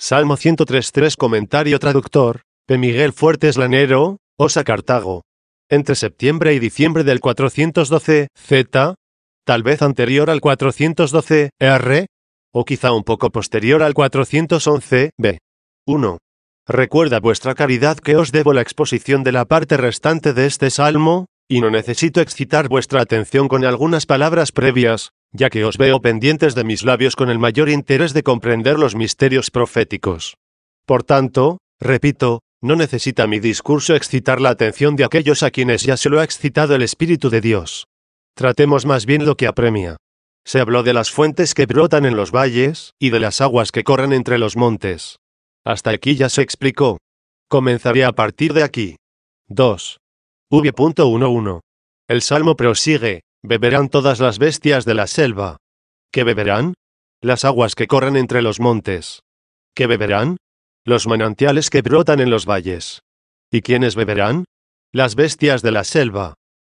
Salmo 103.3 Comentario traductor, P. Miguel Fuertes Lanero, Osa Cartago. Entre septiembre y diciembre del 412, Z, tal vez anterior al 412, R, o quizá un poco posterior al 411, B. 1. Recuerda vuestra caridad que os debo la exposición de la parte restante de este salmo, y no necesito excitar vuestra atención con algunas palabras previas, ya que os veo pendientes de mis labios con el mayor interés de comprender los misterios proféticos. Por tanto, repito, no necesita mi discurso excitar la atención de aquellos a quienes ya se lo ha excitado el Espíritu de Dios. Tratemos más bien lo que apremia. Se habló de las fuentes que brotan en los valles, y de las aguas que corren entre los montes. Hasta aquí ya se explicó. Comenzaré a partir de aquí. 2. V.11. El Salmo prosigue, beberán todas las bestias de la selva. ¿Qué beberán? Las aguas que corren entre los montes. ¿Qué beberán? Los manantiales que brotan en los valles. ¿Y quiénes beberán? Las bestias de la selva.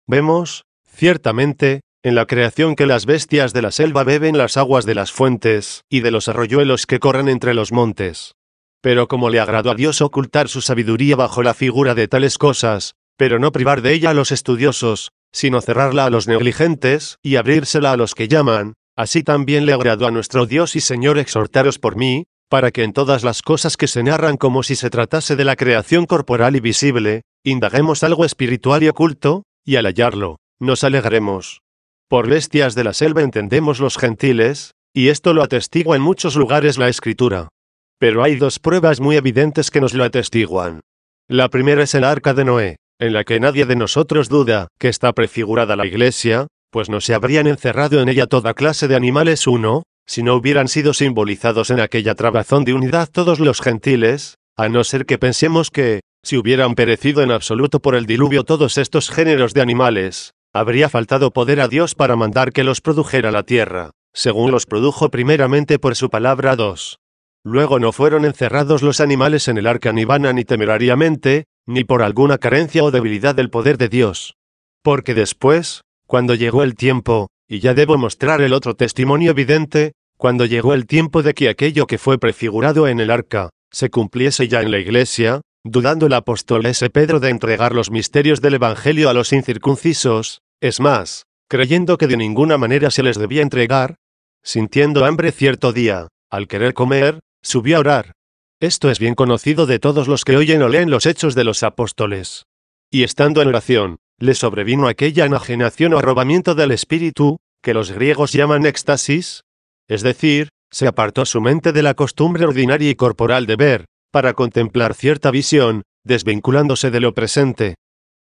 Vemos, ciertamente, en la creación que las bestias de la selva beben las aguas de las fuentes, y de los arroyuelos que corren entre los montes. Pero como le agradó a Dios ocultar su sabiduría bajo la figura de tales cosas, pero no privar de ella a los estudiosos, sino cerrarla a los negligentes, y abrírsela a los que llaman, así también le agradó a nuestro Dios y Señor exhortaros por mí, para que en todas las cosas que se narran como si se tratase de la creación corporal y visible, indaguemos algo espiritual y oculto, y al hallarlo, nos alegremos. Por bestias de la selva entendemos los gentiles, y esto lo atestigua en muchos lugares la Escritura. Pero hay dos pruebas muy evidentes que nos lo atestiguan. La primera es el arca de Noé, en la que nadie de nosotros duda que está prefigurada la Iglesia, pues no se habrían encerrado en ella toda clase de animales si no hubieran sido simbolizados en aquella trabazón de unidad todos los gentiles, a no ser que pensemos que, si hubieran perecido en absoluto por el diluvio todos estos géneros de animales, habría faltado poder a Dios para mandar que los produjera la tierra, según los produjo primeramente por su palabra. 2. Luego no fueron encerrados los animales en el arca ni vana ni temerariamente, ni por alguna carencia o debilidad del poder de Dios. Porque después, cuando llegó el tiempo, y ya debo mostrar el otro testimonio evidente, cuando llegó el tiempo de que aquello que fue prefigurado en el arca, se cumpliese ya en la Iglesia, dudando el apóstol S. Pedro de entregar los misterios del Evangelio a los incircuncisos, es más, creyendo que de ninguna manera se les debía entregar, sintiendo hambre cierto día, al querer comer, subió a orar. Esto es bien conocido de todos los que oyen o leen los Hechos de los Apóstoles. Y estando en oración, le sobrevino aquella enajenación o arrobamiento del Espíritu, que los griegos llaman éxtasis, es decir, se apartó su mente de la costumbre ordinaria y corporal de ver, para contemplar cierta visión, desvinculándose de lo presente.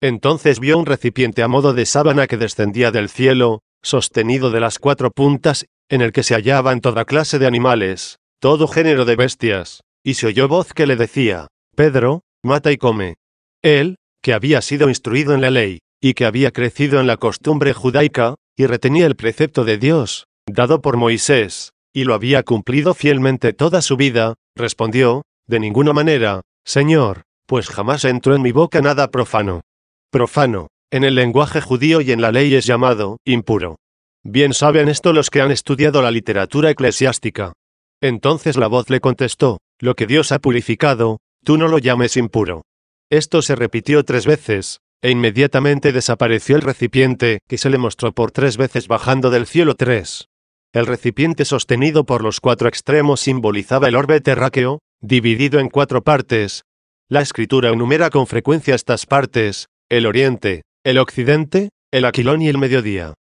Entonces vio un recipiente a modo de sábana que descendía del cielo, sostenido de las cuatro puntas, en el que se hallaban toda clase de animales, todo género de bestias, y se oyó voz que le decía: Pedro, mata y come. Él, que había sido instruido en la ley, y que había crecido en la costumbre judaica, y retenía el precepto de Dios, dado por Moisés, y lo había cumplido fielmente toda su vida, respondió: de ninguna manera, Señor, pues jamás entró en mi boca nada profano. Profano, en el lenguaje judío y en la ley es llamado impuro. Bien saben esto los que han estudiado la literatura eclesiástica. Entonces la voz le contestó: lo que Dios ha purificado, tú no lo llames impuro. Esto se repitió 3 veces, e inmediatamente desapareció el recipiente, que se le mostró por 3 veces bajando del cielo. 3. El recipiente sostenido por los 4 extremos simbolizaba el orbe terráqueo, dividido en 4 partes. La Escritura enumera con frecuencia estas partes: el oriente, el occidente, el aquilón y el mediodía.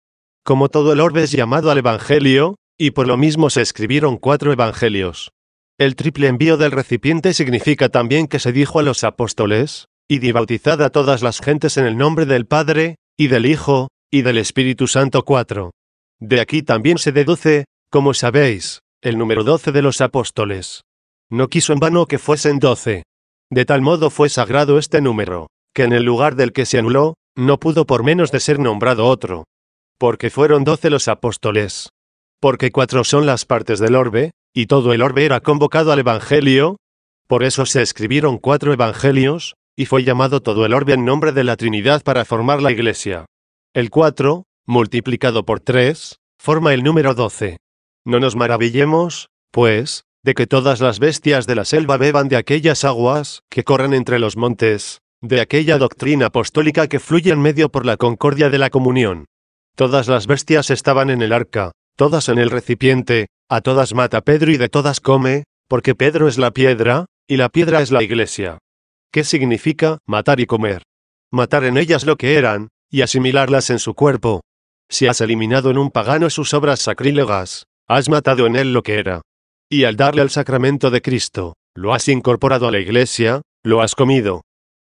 Como todo el orbe es llamado al Evangelio, y por lo mismo se escribieron 4 evangelios. El triple envío del recipiente significa también que se dijo a los apóstoles: id y bautizad a todas las gentes en el nombre del Padre, y del Hijo, y del Espíritu Santo. 4. De aquí también se deduce, como sabéis, el número 12 de los apóstoles. No quiso en vano que fuesen 12. De tal modo fue sagrado este número, que en el lugar del que se anuló, no pudo por menos de ser nombrado otro. Porque fueron 12 los apóstoles. Porque 4 son las partes del orbe, y todo el orbe era convocado al Evangelio. Por eso se escribieron 4 evangelios, y fue llamado todo el orbe en nombre de la Trinidad para formar la Iglesia. El 4, multiplicado por 3, forma el número 12. No nos maravillemos, pues, de que todas las bestias de la selva beban de aquellas aguas que corren entre los montes, de aquella doctrina apostólica que fluye en medio por la concordia de la comunión. Todas las bestias estaban en el arca, todas en el recipiente, a todas mata Pedro y de todas come, porque Pedro es la piedra, y la piedra es la iglesia. ¿Qué significa matar y comer? Matar en ellas lo que eran, y asimilarlas en su cuerpo. Si has eliminado en un pagano sus obras sacrílegas, has matado en él lo que era. Y al darle el sacramento de Cristo, lo has incorporado a la iglesia, lo has comido.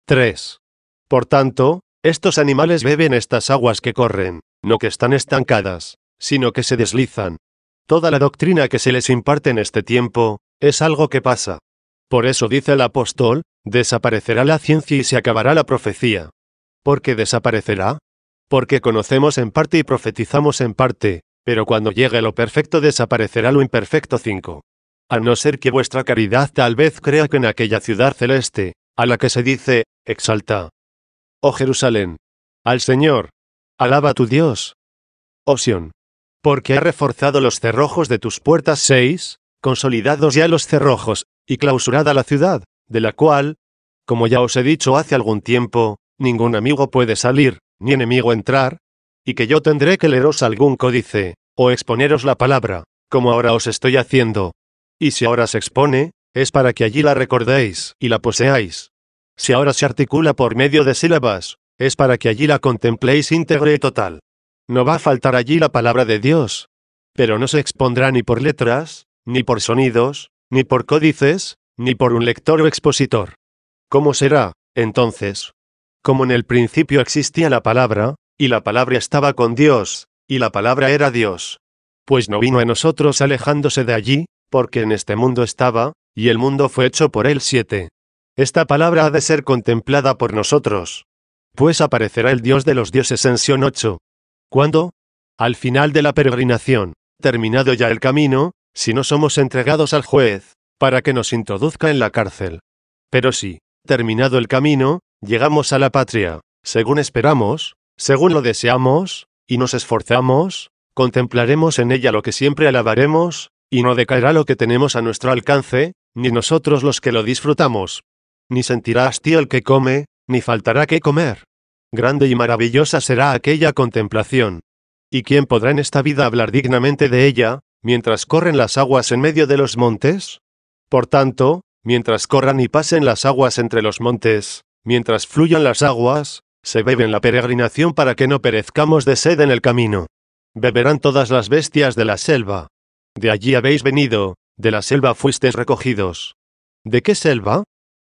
3. Por tanto, estos animales beben estas aguas que corren, no que están estancadas, sino que se deslizan. Toda la doctrina que se les imparte en este tiempo, es algo que pasa. Por eso dice el apóstol, desaparecerá la ciencia y se acabará la profecía. ¿Por qué desaparecerá? Porque conocemos en parte y profetizamos en parte, pero cuando llegue lo perfecto desaparecerá lo imperfecto. 5. A no ser que vuestra caridad tal vez crea que en aquella ciudad celeste, a la que se dice, exalta, oh Jerusalén, al Señor, alaba a tu Dios, oh Sión, porque ha reforzado los cerrojos de tus puertas. 6. Consolidados ya los cerrojos, y clausurada la ciudad, de la cual, como ya os he dicho hace algún tiempo, ningún amigo puede salir, ni enemigo entrar, y que yo tendré que leeros algún códice, o exponeros la palabra, como ahora os estoy haciendo. Y si ahora se expone, es para que allí la recordéis, y la poseáis. Si ahora se articula por medio de sílabas, es para que allí la contempléis íntegra y total. No va a faltar allí la palabra de Dios, pero no se expondrá ni por letras, ni por sonidos, ni por códices, ni por un lector o expositor. ¿Cómo será, entonces? Como en el principio existía la palabra, y la palabra estaba con Dios, y la palabra era Dios. Pues no vino a nosotros alejándose de allí, porque en este mundo estaba, y el mundo fue hecho por él. 7. Esta palabra ha de ser contemplada por nosotros. Pues aparecerá el Dios de los dioses en Sión. 8. ¿Cuándo? Al final de la peregrinación, terminado ya el camino, si no somos entregados al juez, para que nos introduzca en la cárcel. Pero si, terminado el camino, llegamos a la patria, según esperamos, según lo deseamos, y nos esforzamos, contemplaremos en ella lo que siempre alabaremos, y no decaerá lo que tenemos a nuestro alcance, ni nosotros los que lo disfrutamos. Ni sentirá hastío el que come, ni faltará qué comer. Grande y maravillosa será aquella contemplación. ¿Y quién podrá en esta vida hablar dignamente de ella, mientras corren las aguas en medio de los montes? Por tanto, mientras corran y pasen las aguas entre los montes, mientras fluyan las aguas, se bebe en la peregrinación para que no perezcamos de sed en el camino. Beberán todas las bestias de la selva. De allí habéis venido, de la selva fuisteis recogidos. ¿De qué selva?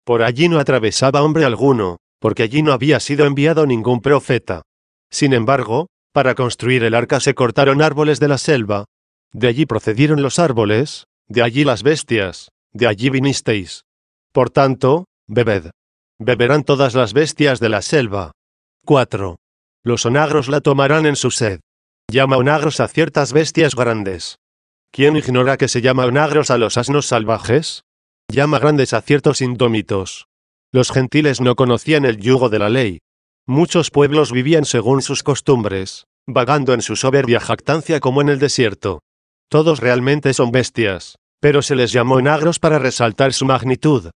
Por allí no atravesaba hombre alguno, porque allí no había sido enviado ningún profeta. Sin embargo, para construir el arca se cortaron árboles de la selva. De allí procedieron los árboles, de allí las bestias, de allí vinisteis. Por tanto, bebed. Beberán todas las bestias de la selva. 4. Los onagros la tomarán en su sed. Llama onagros a ciertas bestias grandes. ¿Quién ignora que se llama onagros a los asnos salvajes? Llama grandes a ciertos indómitos. Los gentiles no conocían el yugo de la ley. Muchos pueblos vivían según sus costumbres, vagando en su soberbia jactancia como en el desierto. Todos realmente son bestias, pero se les llamó onagros para resaltar su magnitud.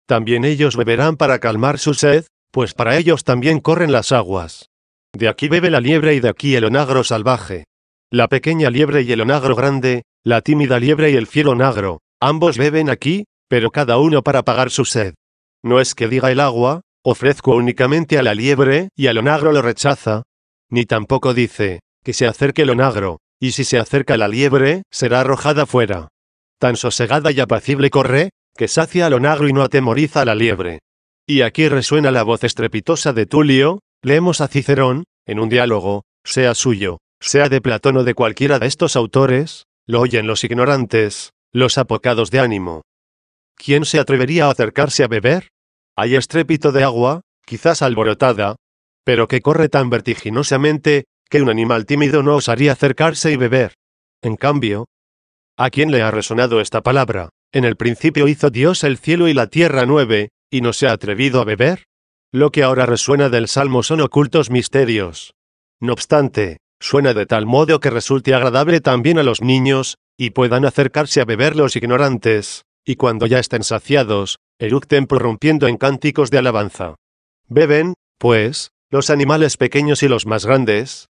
También ellos beberán para calmar su sed, pues para ellos también corren las aguas. De aquí bebe la liebre y de aquí el onagro salvaje. La pequeña liebre y el onagro grande, la tímida liebre y el fiero onagro, ambos beben aquí, pero cada uno para apagar su sed. No es que diga el agua, ofrezco únicamente a la liebre y al onagro lo rechaza. Ni tampoco dice, que se acerque el onagro, y si se acerca la liebre, será arrojada fuera. Tan sosegada y apacible corre, que sacia al onagro y no atemoriza a la liebre. Y aquí resuena la voz estrepitosa de Tulio, leemos a Cicerón, en un diálogo, sea suyo, sea de Platón o de cualquiera de estos autores, lo oyen los ignorantes, los apocados de ánimo. ¿Quién se atrevería a acercarse a beber? Hay estrépito de agua, quizás alborotada, pero que corre tan vertiginosamente, que un animal tímido no osaría acercarse y beber. En cambio, ¿a quién le ha resonado esta palabra? En el principio hizo Dios el cielo y la tierra. 9, ¿y no se ha atrevido a beber? Lo que ahora resuena del Salmo son ocultos misterios. No obstante, suena de tal modo que resulte agradable también a los niños, y puedan acercarse a beber los ignorantes, y cuando ya estén saciados, eructen prorrumpiendo en cánticos de alabanza. Beben, pues, los animales pequeños y los más grandes,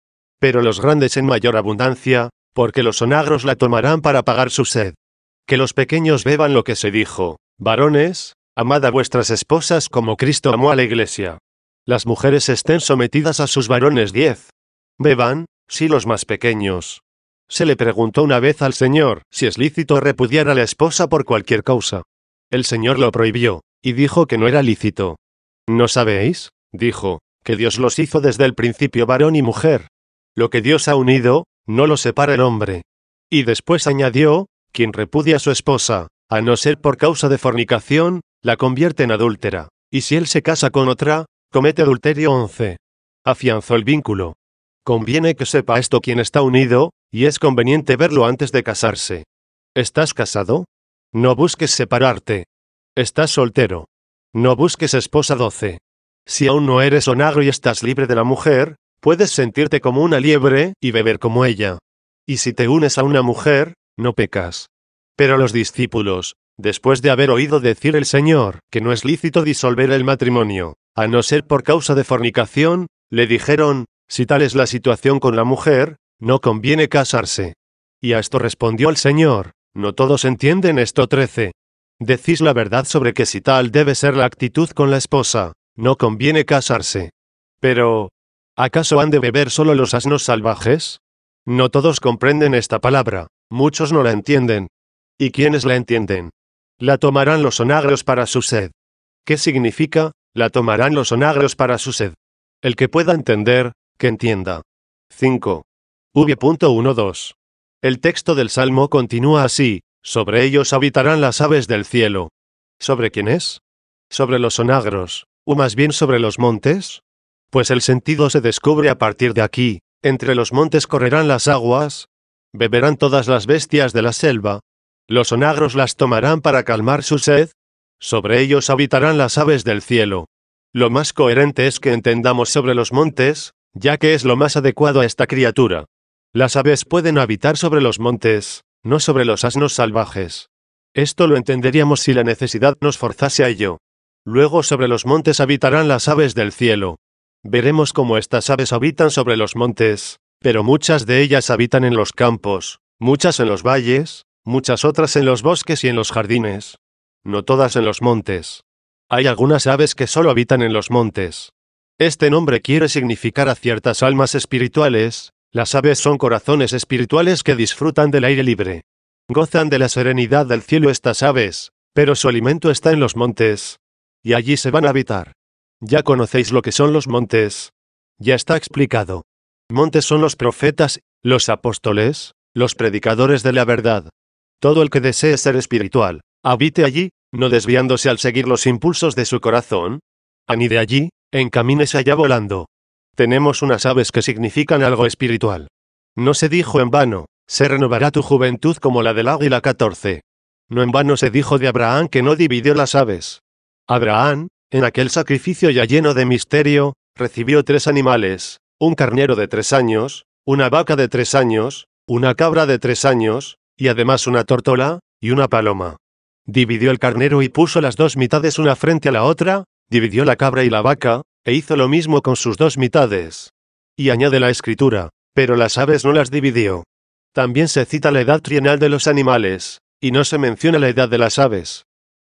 pero los grandes en mayor abundancia, porque los onagros la tomarán para apagar su sed. Que los pequeños beban lo que se dijo: varones, amad a vuestras esposas como Cristo amó a la iglesia. Las mujeres estén sometidas a sus varones. 10. Beban, sí, los más pequeños. Se le preguntó una vez al Señor si es lícito repudiar a la esposa por cualquier causa. El Señor lo prohibió, y dijo que no era lícito. ¿No sabéis?, dijo, que Dios los hizo desde el principio varón y mujer. Lo que Dios ha unido, no lo separa el hombre. Y después añadió: quien repudia a su esposa, a no ser por causa de fornicación, la convierte en adúltera, y si él se casa con otra, comete adulterio. 11. Afianzó el vínculo. Conviene que sepa esto quien está unido, y es conveniente verlo antes de casarse. ¿Estás casado? No busques separarte. ¿Estás soltero? No busques esposa. 12. Si aún no eres onagro y estás libre de la mujer, puedes sentirte como una liebre y beber como ella. Y si te unes a una mujer, no pecas. Pero los discípulos, después de haber oído decir el Señor que no es lícito disolver el matrimonio, a no ser por causa de fornicación, le dijeron: si tal es la situación con la mujer, no conviene casarse. Y a esto respondió el Señor: no todos entienden esto. 13. Decís la verdad sobre que si tal debe ser la actitud con la esposa, no conviene casarse. Pero, ¿acaso han de beber solo los asnos salvajes? No todos comprenden esta palabra, muchos no la entienden. ¿Y quiénes la entienden? La tomarán los onagros para su sed. ¿Qué significa, la tomarán los onagros para su sed? El que pueda entender, que entienda. 5. V.12. El texto del Salmo continúa así: sobre ellos habitarán las aves del cielo. ¿Sobre quién es? ¿Sobre los onagros, o más bien sobre los montes? Pues el sentido se descubre a partir de aquí: entre los montes correrán las aguas, beberán todas las bestias de la selva, los onagros las tomarán para calmar su sed, sobre ellos habitarán las aves del cielo. Lo más coherente es que entendamos sobre los montes, ya que es lo más adecuado a esta criatura. Las aves pueden habitar sobre los montes, no sobre los asnos salvajes. Esto lo entenderíamos si la necesidad nos forzase a ello. Luego sobre los montes habitarán las aves del cielo. Veremos cómo estas aves habitan sobre los montes, pero muchas de ellas habitan en los campos, muchas en los valles, muchas otras en los bosques y en los jardines. No todas en los montes. Hay algunas aves que solo habitan en los montes. Este nombre quiere significar a ciertas almas espirituales. Las aves son corazones espirituales que disfrutan del aire libre. Gozan de la serenidad del cielo estas aves, pero su alimento está en los montes. Y allí se van a habitar. Ya conocéis lo que son los montes. Ya está explicado. Montes son los profetas, los apóstoles, los predicadores de la verdad. Todo el que desee ser espiritual, habite allí, no desviándose al seguir los impulsos de su corazón. Anide allí, encamínese allá volando. Tenemos unas aves que significan algo espiritual. No se dijo en vano: se renovará tu juventud como la del águila. 14. No en vano se dijo de Abraham que no dividió las aves. Abraham, en aquel sacrificio ya lleno de misterio, recibió 3 animales: un carnero de 3 años, una vaca de 3 años, una cabra de 3 años, y además una tórtola, y una paloma. Dividió el carnero y puso las 2 mitades una frente a la otra, dividió la cabra y la vaca, e hizo lo mismo con sus 2 mitades. Y añade la Escritura: pero las aves no las dividió. También se cita la edad trienal de los animales, y no se menciona la edad de las aves.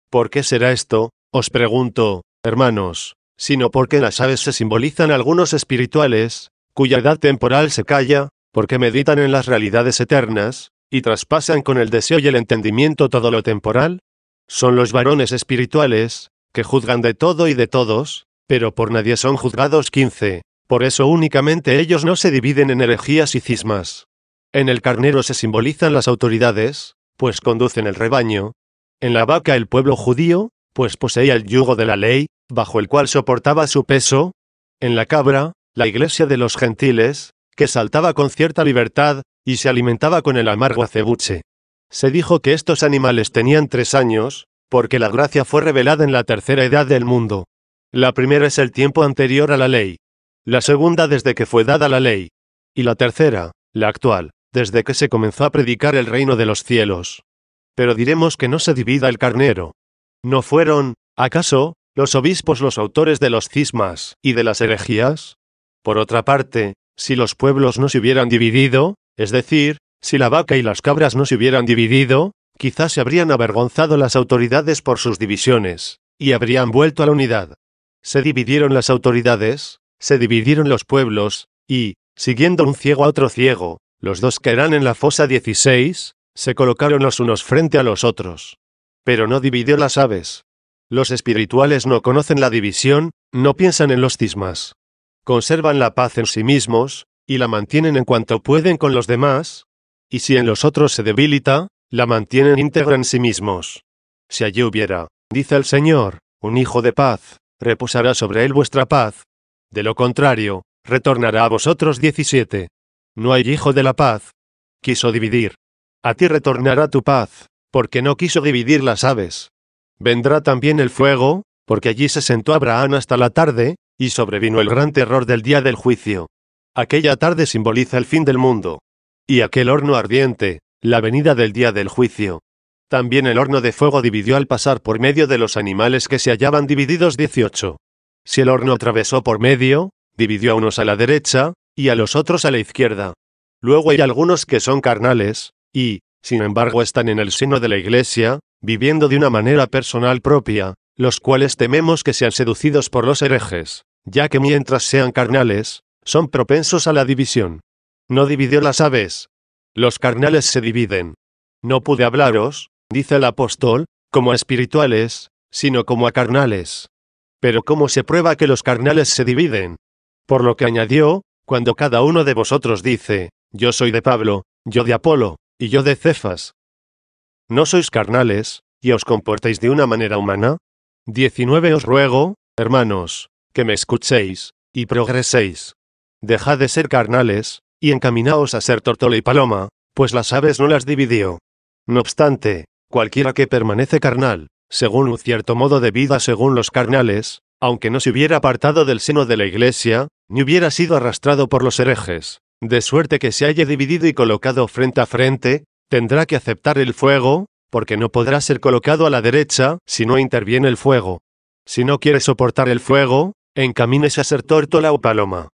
¿Por qué será esto?, os pregunto, hermanos, sino porque en las aves se simbolizan algunos espirituales, cuya edad temporal se calla, porque meditan en las realidades eternas, y traspasan con el deseo y el entendimiento todo lo temporal. Son los varones espirituales, que juzgan de todo y de todos, pero por nadie son juzgados. 15. Por eso únicamente ellos no se dividen en herejías y cismas. En el carnero se simbolizan las autoridades, pues conducen el rebaño. En la vaca el pueblo judío, pues poseía el yugo de la ley, bajo el cual soportaba su peso. En la cabra, la iglesia de los gentiles, que saltaba con cierta libertad, y se alimentaba con el amargo acebuche. Se dijo que estos animales tenían 3 años, porque la gracia fue revelada en la tercera edad del mundo. La primera es el tiempo anterior a la ley. La segunda desde que fue dada la ley. Y la tercera, la actual, desde que se comenzó a predicar el reino de los cielos. Pero diremos que no se divida el carnero. ¿No fueron, acaso, los obispos los autores de los cismas y de las herejías? Por otra parte, si los pueblos no se hubieran dividido, es decir, si la vaca y las cabras no se hubieran dividido, quizás se habrían avergonzado las autoridades por sus divisiones, y habrían vuelto a la unidad. Se dividieron las autoridades, se dividieron los pueblos, y, siguiendo un ciego a otro ciego, los dos caerán en la fosa 16, se colocaron los unos frente a los otros. Pero no dividió las aves. Los espirituales no conocen la división, no piensan en los cismas. Conservan la paz en sí mismos, y la mantienen en cuanto pueden con los demás, y si en los otros se debilita, la mantienen íntegra en sí mismos. Si allí hubiera, dice el Señor, un hijo de paz, reposará sobre él vuestra paz. De lo contrario, retornará a vosotros. 17. No hay hijo de la paz. Quiso dividir. A ti retornará tu paz, porque no quiso dividir las aves. Vendrá también el fuego, porque allí se sentó Abraham hasta la tarde, y sobrevino el gran terror del día del juicio. Aquella tarde simboliza el fin del mundo. Y aquel horno ardiente, la venida del día del juicio. También el horno de fuego dividió al pasar por medio de los animales que se hallaban divididos. 18. Si el horno atravesó por medio, dividió a unos a la derecha, y a los otros a la izquierda. Luego hay algunos que son carnales, y, sin embargo, están en el seno de la Iglesia, viviendo de una manera personal propia, los cuales tememos que sean seducidos por los herejes, ya que mientras sean carnales, son propensos a la división. No dividió las aves. Los carnales se dividen. No pude hablaros, dice el apóstol, como a espirituales, sino como a carnales. Pero ¿cómo se prueba que los carnales se dividen? Por lo que añadió, cuando cada uno de vosotros dice, yo soy de Pablo, yo de Apolo, y yo de Cefas. ¿No sois carnales, y os comportéis de una manera humana? 19. Os ruego, hermanos, que me escuchéis, y progreséis. Dejad de ser carnales, y encaminaos a ser tórtola y paloma, pues las aves no las dividió. No obstante, cualquiera que permanece carnal, según un cierto modo de vida según los carnales, aunque no se hubiera apartado del seno de la Iglesia, ni hubiera sido arrastrado por los herejes, de suerte que se haya dividido y colocado frente a frente, tendrá que aceptar el fuego, porque no podrá ser colocado a la derecha si no interviene el fuego. Si no quiere soportar el fuego, encamínese a ser tórtola o paloma.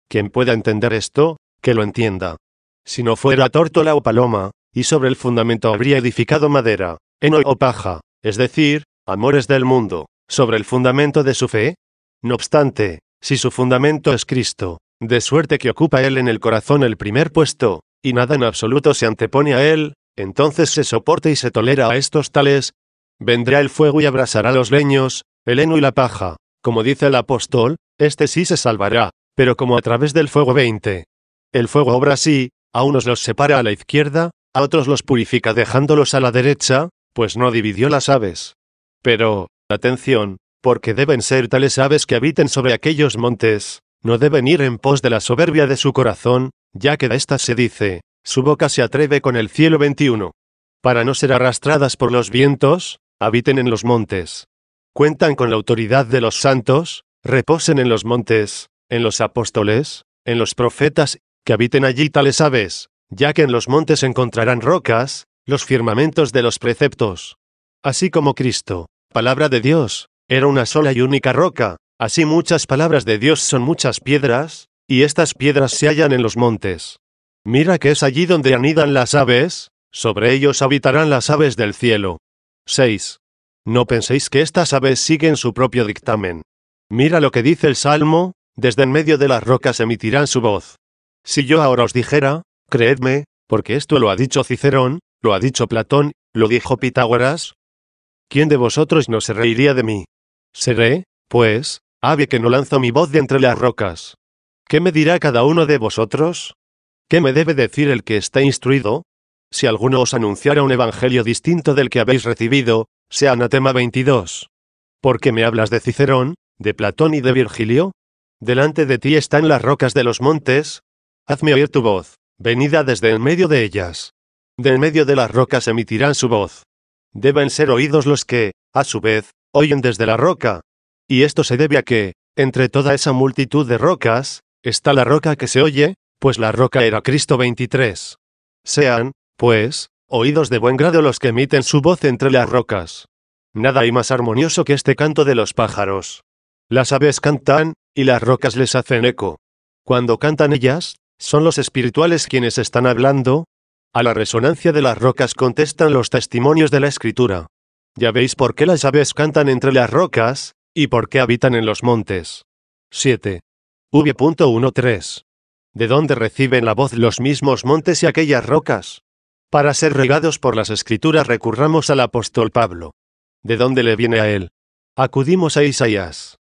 Quien pueda entender esto, que lo entienda. Si no fuera tórtola o paloma, y sobre el fundamento habría edificado madera, heno o paja, es decir, amores del mundo, sobre el fundamento de su fe. No obstante, si su fundamento es Cristo, de suerte que ocupa Él en el corazón el primer puesto, y nada en absoluto se antepone a Él, entonces se soporta y se tolera a estos tales. Vendrá el fuego y abrasará los leños, el heno y la paja, como dice el apóstol, este sí se salvará, pero como a través del fuego. 20. El fuego obra así, a unos los separa a la izquierda, a otros los purifica dejándolos a la derecha, pues no dividió las aves. Pero, atención, porque deben ser tales aves que habiten sobre aquellos montes, no deben ir en pos de la soberbia de su corazón, ya que de estas se dice, su boca se atreve con el cielo. 21. Para no ser arrastradas por los vientos, habiten en los montes. Cuentan con la autoridad de los santos, reposen en los montes, en los apóstoles, en los profetas, que habiten allí tales aves, ya que en los montes encontrarán rocas, los firmamentos de los preceptos. Así como Cristo, palabra de Dios, era una sola y única roca, así muchas palabras de Dios son muchas piedras, y estas piedras se hallan en los montes. Mira que es allí donde anidan las aves, sobre ellos habitarán las aves del cielo. 6. No penséis que estas aves siguen su propio dictamen. Mira lo que dice el Salmo, desde en medio de las rocas emitirán su voz. Si yo ahora os dijera, creedme, porque esto lo ha dicho Cicerón, lo ha dicho Platón, lo dijo Pitágoras. ¿Quién de vosotros no se reiría de mí? Seré, pues, ave que no lanzo mi voz de entre las rocas. ¿Qué me dirá cada uno de vosotros? ¿Qué me debe decir el que está instruido? Si alguno os anunciara un evangelio distinto del que habéis recibido, sea anatema. 22. ¿Por qué me hablas de Cicerón, de Platón y de Virgilio? Delante de ti están las rocas de los montes. Hazme oír tu voz, venida desde en medio de ellas. De en medio de las rocas emitirán su voz. Deben ser oídos los que, a su vez, oyen desde la roca. Y esto se debe a que, entre toda esa multitud de rocas, está la roca que se oye, pues la roca era Cristo. 23. Sean, pues, oídos de buen grado los que emiten su voz entre las rocas. Nada hay más armonioso que este canto de los pájaros. Las aves cantan, y las rocas les hacen eco. Cuando cantan ellas, son los espirituales quienes están hablando. A la resonancia de las rocas contestan los testimonios de la Escritura. Ya veis por qué las aves cantan entre las rocas, y por qué habitan en los montes. 7. V.13. ¿De dónde reciben la voz los mismos montes y aquellas rocas? Para ser regados por las Escrituras recurramos al apóstol Pablo. ¿De dónde le viene a él? Acudimos a Isaías.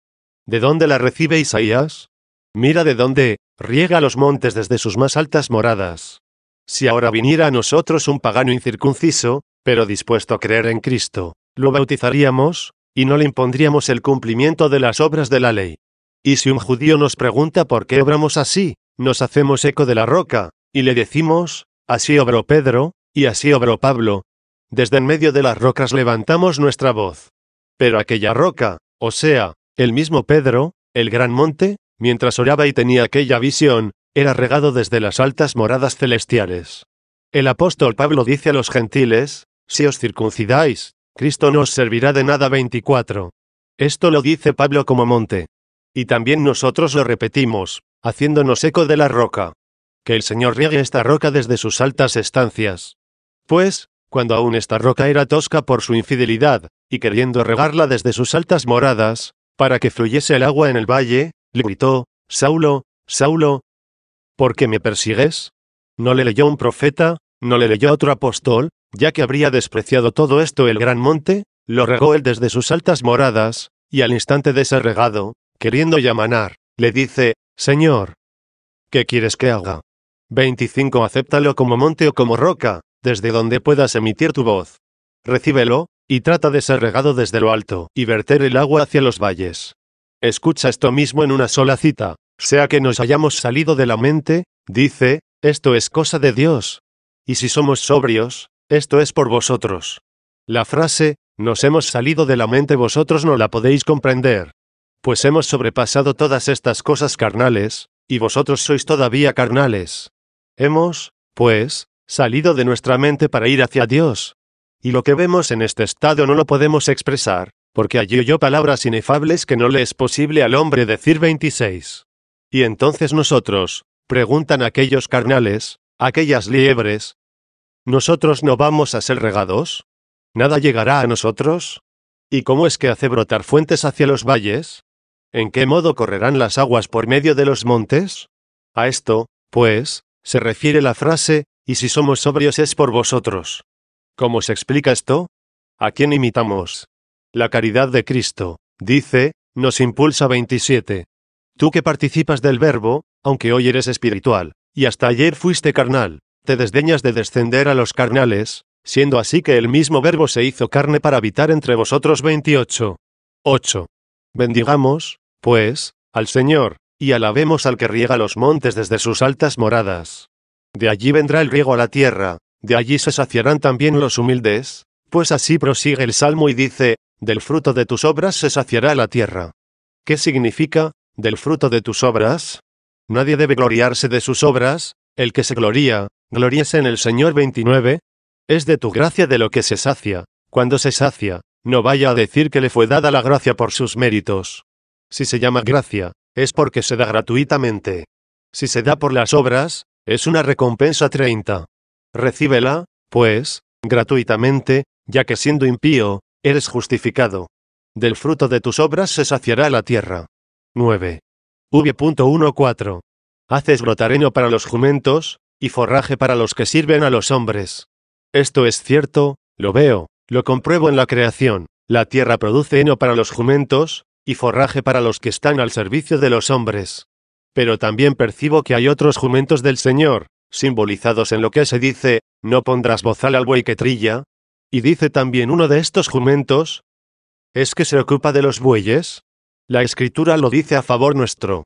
¿De dónde la recibe Isaías? Mira de dónde riega los montes desde sus más altas moradas. Si ahora viniera a nosotros un pagano incircunciso, pero dispuesto a creer en Cristo, lo bautizaríamos, y no le impondríamos el cumplimiento de las obras de la ley. Y si un judío nos pregunta por qué obramos así, nos hacemos eco de la roca, y le decimos, así obró Pedro, y así obró Pablo. Desde en medio de las rocas levantamos nuestra voz. Pero aquella roca, o sea, el mismo Pedro, el gran monte, mientras oraba y tenía aquella visión, era regado desde las altas moradas celestiales. El apóstol Pablo dice a los gentiles, si os circuncidáis, Cristo no os servirá de nada. 24. Esto lo dice Pablo como monte. Y también nosotros lo repetimos, haciéndonos eco de la roca. Que el Señor riegue esta roca desde sus altas estancias. Pues, cuando aún esta roca era tosca por su infidelidad, y queriendo regarla desde sus altas moradas, para que fluyese el agua en el valle, le gritó, Saulo, Saulo, ¿por qué me persigues? ¿No le leyó un profeta? ¿No le leyó otro apóstol? Ya que habría despreciado todo esto el gran monte, lo regó él desde sus altas moradas, y al instante de ser regado, queriendo llamanar, le dice, Señor, ¿qué quieres que haga? 25. Acéptalo como monte o como roca, desde donde puedas emitir tu voz. Recíbelo, y trata de ser regado desde lo alto, y verter el agua hacia los valles. Escucha esto mismo en una sola cita, sea que nos hayamos salido de la mente, dice, esto es cosa de Dios. Y si somos sobrios, esto es por vosotros. La frase, nos hemos salido de la mente vosotros no la podéis comprender. Pues hemos sobrepasado todas estas cosas carnales, y vosotros sois todavía carnales. Hemos, pues, salido de nuestra mente para ir hacia Dios. Y lo que vemos en este estado no lo podemos expresar, porque allí oyó palabras inefables que no le es posible al hombre decir. 26. Y entonces nosotros, preguntan aquellos carnales, aquellas liebres, ¿nosotros no vamos a ser regados? ¿Nada llegará a nosotros? ¿Y cómo es que hace brotar fuentes hacia los valles? ¿En qué modo correrán las aguas por medio de los montes? A esto, pues, se refiere la frase, y si somos sobrios es por vosotros. ¿Cómo se explica esto? ¿A quién imitamos? La caridad de Cristo, dice, nos impulsa. 27. Tú que participas del Verbo, aunque hoy eres espiritual, y hasta ayer fuiste carnal, te desdeñas de descender a los carnales, siendo así que el mismo Verbo se hizo carne para habitar entre vosotros. 28. 8. Bendigamos, pues, al Señor, y alabemos al que riega los montes desde sus altas moradas. De allí vendrá el riego a la tierra, de allí se saciarán también los humildes, pues así prosigue el Salmo y dice, del fruto de tus obras se saciará la tierra. ¿Qué significa, del fruto de tus obras? Nadie debe gloriarse de sus obras, el que se gloría, gloríese en el Señor. 29. Es de tu gracia de lo que se sacia, cuando se sacia, no vaya a decir que le fue dada la gracia por sus méritos. Si se llama gracia, es porque se da gratuitamente. Si se da por las obras, es una recompensa. 30. Recíbela, pues, gratuitamente, ya que siendo impío, eres justificado. Del fruto de tus obras se saciará la tierra. 9. V.14. Haces brotar heno para los jumentos, y forraje para los que sirven a los hombres. Esto es cierto, lo veo, lo compruebo en la creación. La tierra produce heno para los jumentos, y forraje para los que están al servicio de los hombres. Pero también percibo que hay otros jumentos del Señor, simbolizados en lo que se dice, no pondrás bozal al buey que trilla. Y dice también uno de estos jumentos, ¿es que se ocupa de los bueyes? La Escritura lo dice a favor nuestro.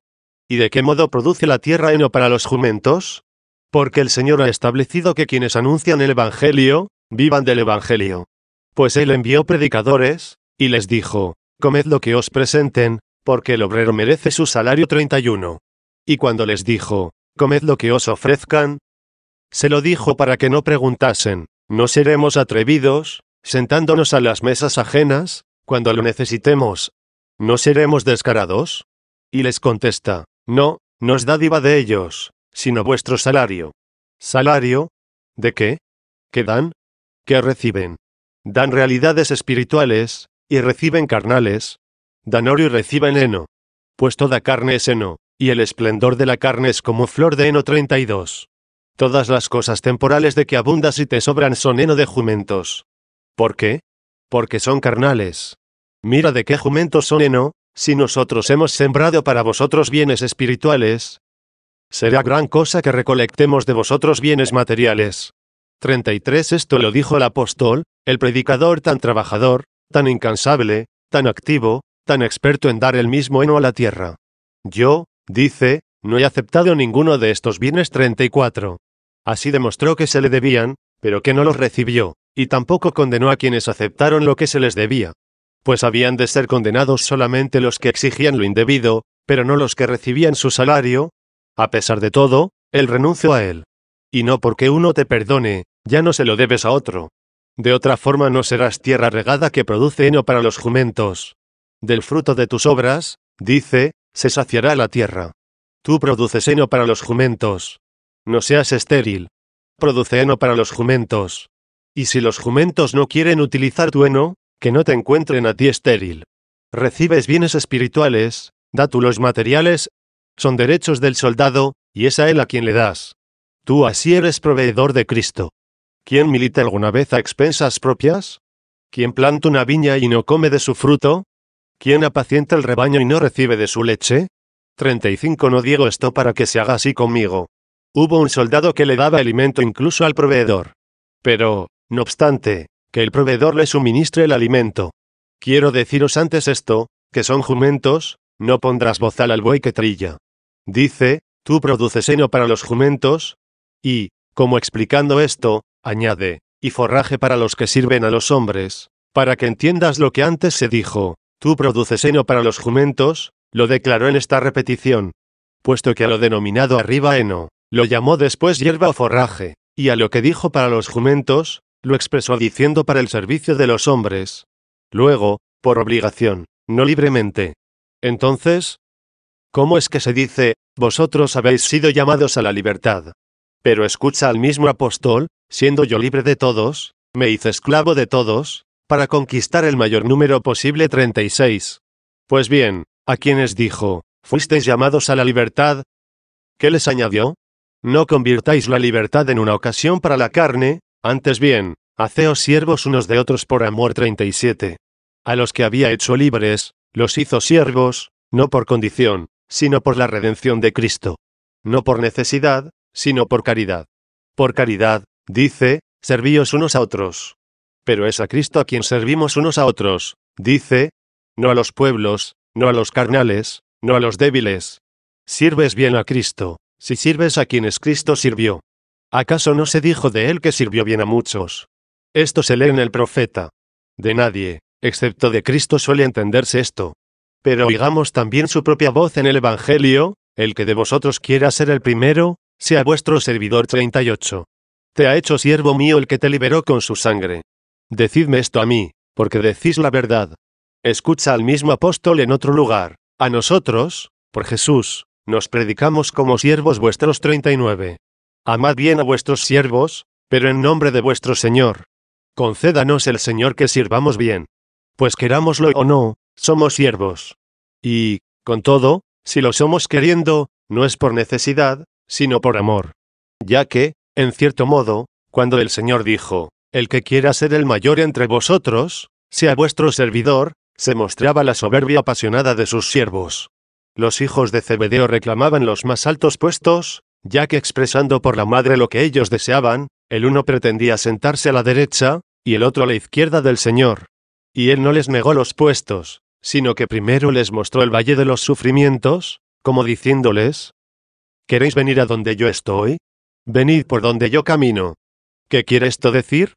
¿Y de qué modo produce la tierra heno para los jumentos? Porque el Señor ha establecido que quienes anuncian el Evangelio, vivan del Evangelio. Pues Él envió predicadores, y les dijo, comed lo que os presenten, porque el obrero merece su salario. 31. Y cuando les dijo, comed lo que os ofrezcan, Se lo dijo para que no preguntasen, ¿no seremos atrevidos, sentándonos a las mesas ajenas, cuando lo necesitemos? ¿No seremos descarados? Y les contesta, no, no es dádiva de ellos, sino vuestro salario. ¿Salario? ¿De qué? ¿Qué dan? ¿Qué reciben? Dan realidades espirituales, y reciben carnales. Dan oro y reciben heno. Pues toda carne es heno, y el esplendor de la carne es como flor de heno. 32. Todas las cosas temporales de que abundas y te sobran son heno de jumentos. ¿Por qué? Porque son carnales. Mira de qué jumentos son heno, si nosotros hemos sembrado para vosotros bienes espirituales. Será gran cosa que recolectemos de vosotros bienes materiales. 33. Esto lo dijo el apóstol, el predicador tan trabajador, tan incansable, tan activo, tan experto en dar el mismo heno a la tierra. Yo, dice, no he aceptado ninguno de estos bienes. 34. Así demostró que se le debían, pero que no los recibió, y tampoco condenó a quienes aceptaron lo que se les debía. Pues habían de ser condenados solamente los que exigían lo indebido, pero no los que recibían su salario. A pesar de todo, él renunció a él. Y no porque uno te perdone, ya no se lo debes a otro. De otra forma no serás tierra regada que produce heno para los jumentos. Del fruto de tus obras, dice, se saciará la tierra. Tú produces heno para los jumentos. No seas estéril. Produce heno para los jumentos. Y si los jumentos no quieren utilizar tu heno, que no te encuentren a ti estéril. Recibes bienes espirituales, da tú los materiales, son derechos del soldado, y es a él a quien le das. Tú así eres proveedor de Cristo. ¿Quién milita alguna vez a expensas propias? ¿Quién planta una viña y no come de su fruto? ¿Quién apacienta el rebaño y no recibe de su leche? 35. No digo esto para que se haga así conmigo. Hubo un soldado que le daba alimento incluso al proveedor. Pero, no obstante, que el proveedor le suministre el alimento. Quiero deciros antes esto, que son jumentos, no pondrás bozal al buey que trilla. Dice, tú produces heno para los jumentos, y, como explicando esto, añade, y forraje para los que sirven a los hombres, para que entiendas lo que antes se dijo, tú produces heno para los jumentos, lo declaró en esta repetición. Puesto que a lo denominado arriba heno, lo llamó después hierba o forraje, y a lo que dijo para los jumentos, lo expresó diciendo para el servicio de los hombres. Luego, por obligación, no libremente. Entonces, ¿cómo es que se dice, vosotros habéis sido llamados a la libertad? Pero escucha al mismo apóstol, siendo yo libre de todos, me hice esclavo de todos, para conquistar el mayor número posible. 36. Pues bien, a quienes dijo, fuisteis llamados a la libertad, ¿qué les añadió? No convirtáis la libertad en una ocasión para la carne, antes bien, haceos siervos unos de otros por amor. 37. A los que había hecho libres, los hizo siervos, no por condición, sino por la redención de Cristo. No por necesidad, sino por caridad. Por caridad, dice, servíos unos a otros. Pero es a Cristo a quien servimos unos a otros, dice, no a los pueblos, no a los carnales, no a los débiles. Sirves bien a Cristo, si sirves a quienes Cristo sirvió. ¿Acaso no se dijo de él que sirvió bien a muchos? Esto se lee en el profeta. De nadie, excepto de Cristo, suele entenderse esto. Pero oigamos también su propia voz en el Evangelio, el que de vosotros quiera ser el primero, sea vuestro servidor. 38. Te ha hecho siervo mío el que te liberó con su sangre. Decidme esto a mí, porque decís la verdad. Escucha al mismo apóstol en otro lugar. A nosotros, por Jesús, nos predicamos como siervos vuestros. 39. Amad bien a vuestros siervos, pero en nombre de vuestro Señor. Concédanos el Señor que sirvamos bien. Pues querámoslo o no, somos siervos. Y, con todo, si lo somos queriendo, no es por necesidad, sino por amor. Ya que, en cierto modo, cuando el Señor dijo, el que quiera ser el mayor entre vosotros, sea vuestro servidor, se mostraba la soberbia apasionada de sus siervos. Los hijos de Zebedeo reclamaban los más altos puestos, ya que expresando por la madre lo que ellos deseaban, el uno pretendía sentarse a la derecha, y el otro a la izquierda del Señor. Y él no les negó los puestos, sino que primero les mostró el valle de los sufrimientos, como diciéndoles, ¿queréis venir a donde yo estoy? Venid por donde yo camino. ¿Qué quiere esto decir?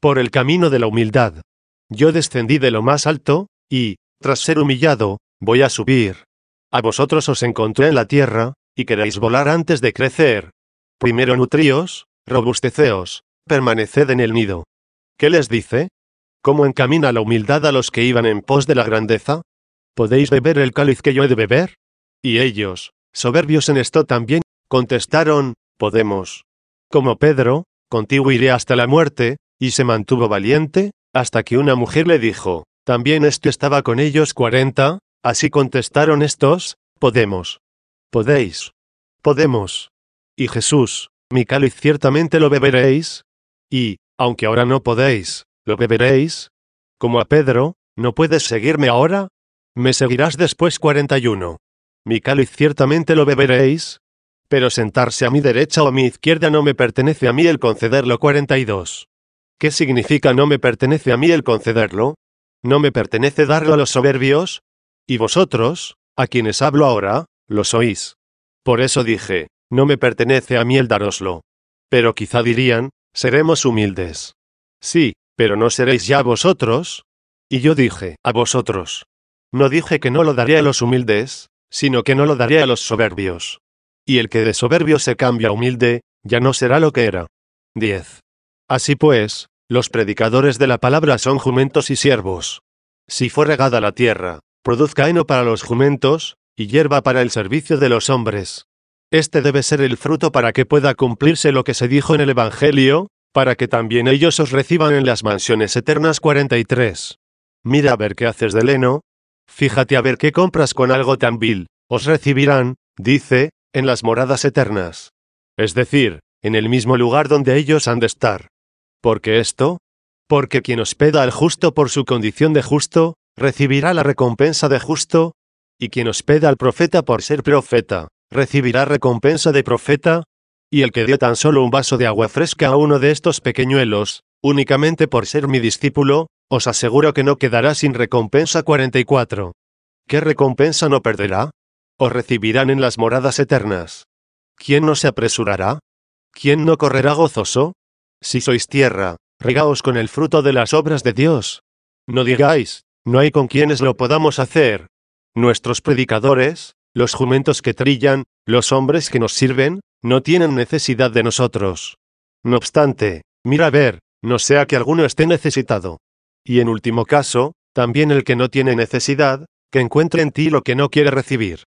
Por el camino de la humildad. Yo descendí de lo más alto, y, tras ser humillado, voy a subir. A vosotros os encontré en la tierra, y queréis volar antes de crecer. Primero nutríos, robusteceos, permaneced en el nido. ¿Qué les dice? ¿Cómo encamina la humildad a los que iban en pos de la grandeza? ¿Podéis beber el cáliz que yo he de beber? Y ellos, soberbios en esto también, contestaron, podemos. Como Pedro, contigo iré hasta la muerte, y se mantuvo valiente, hasta que una mujer le dijo, también estaba con ellos 40, así contestaron estos, podemos. Podéis. Podemos. Y Jesús, mi cáliz ciertamente lo beberéis, y, aunque ahora no podéis, ¿lo beberéis? Como a Pedro, ¿no puedes seguirme ahora? ¿Me seguirás después 41? Mi cáliz ciertamente lo beberéis, pero sentarse a mi derecha o a mi izquierda no me pertenece a mí el concederlo 42. ¿Qué significa no me pertenece a mí el concederlo? ¿No me pertenece darlo a los soberbios? Y vosotros, a quienes hablo ahora, lo sois. Por eso dije, no me pertenece a mí el daroslo. Pero quizá dirían, seremos humildes. Sí, pero ¿no seréis ya vosotros? Y yo dije, a vosotros. No dije que no lo daré a los humildes, sino que no lo daré a los soberbios. Y el que de soberbio se cambia a humilde, ya no será lo que era. 10. Así pues, los predicadores de la palabra son jumentos y siervos. Si fue regada la tierra, produzca heno para los jumentos, y hierba para el servicio de los hombres. Este debe ser el fruto para que pueda cumplirse lo que se dijo en el Evangelio, para que también ellos os reciban en las mansiones eternas 43. Mira a ver qué haces del heno. Fíjate a ver qué compras con algo tan vil, os recibirán, dice, en las moradas eternas. Es decir, en el mismo lugar donde ellos han de estar. ¿Por qué esto? Porque quien hospeda al justo por su condición de justo, recibirá la recompensa de justo, y quien hospeda al profeta por ser profeta, recibirá recompensa de profeta, y el que dio tan solo un vaso de agua fresca a uno de estos pequeñuelos, únicamente por ser mi discípulo, os aseguro que no quedará sin recompensa 44. ¿Qué recompensa no perderá? Os recibirán en las moradas eternas. ¿Quién no se apresurará? ¿Quién no correrá gozoso? Si sois tierra, regaos con el fruto de las obras de Dios. No digáis, no hay con quienes lo podamos hacer. Nuestros predicadores, los jumentos que trillan, los hombres que nos sirven, no tienen necesidad de nosotros. No obstante, mira a ver, no sea que alguno esté necesitado. Y en último caso, también el que no tiene necesidad, que encuentre en ti lo que no quiere recibir.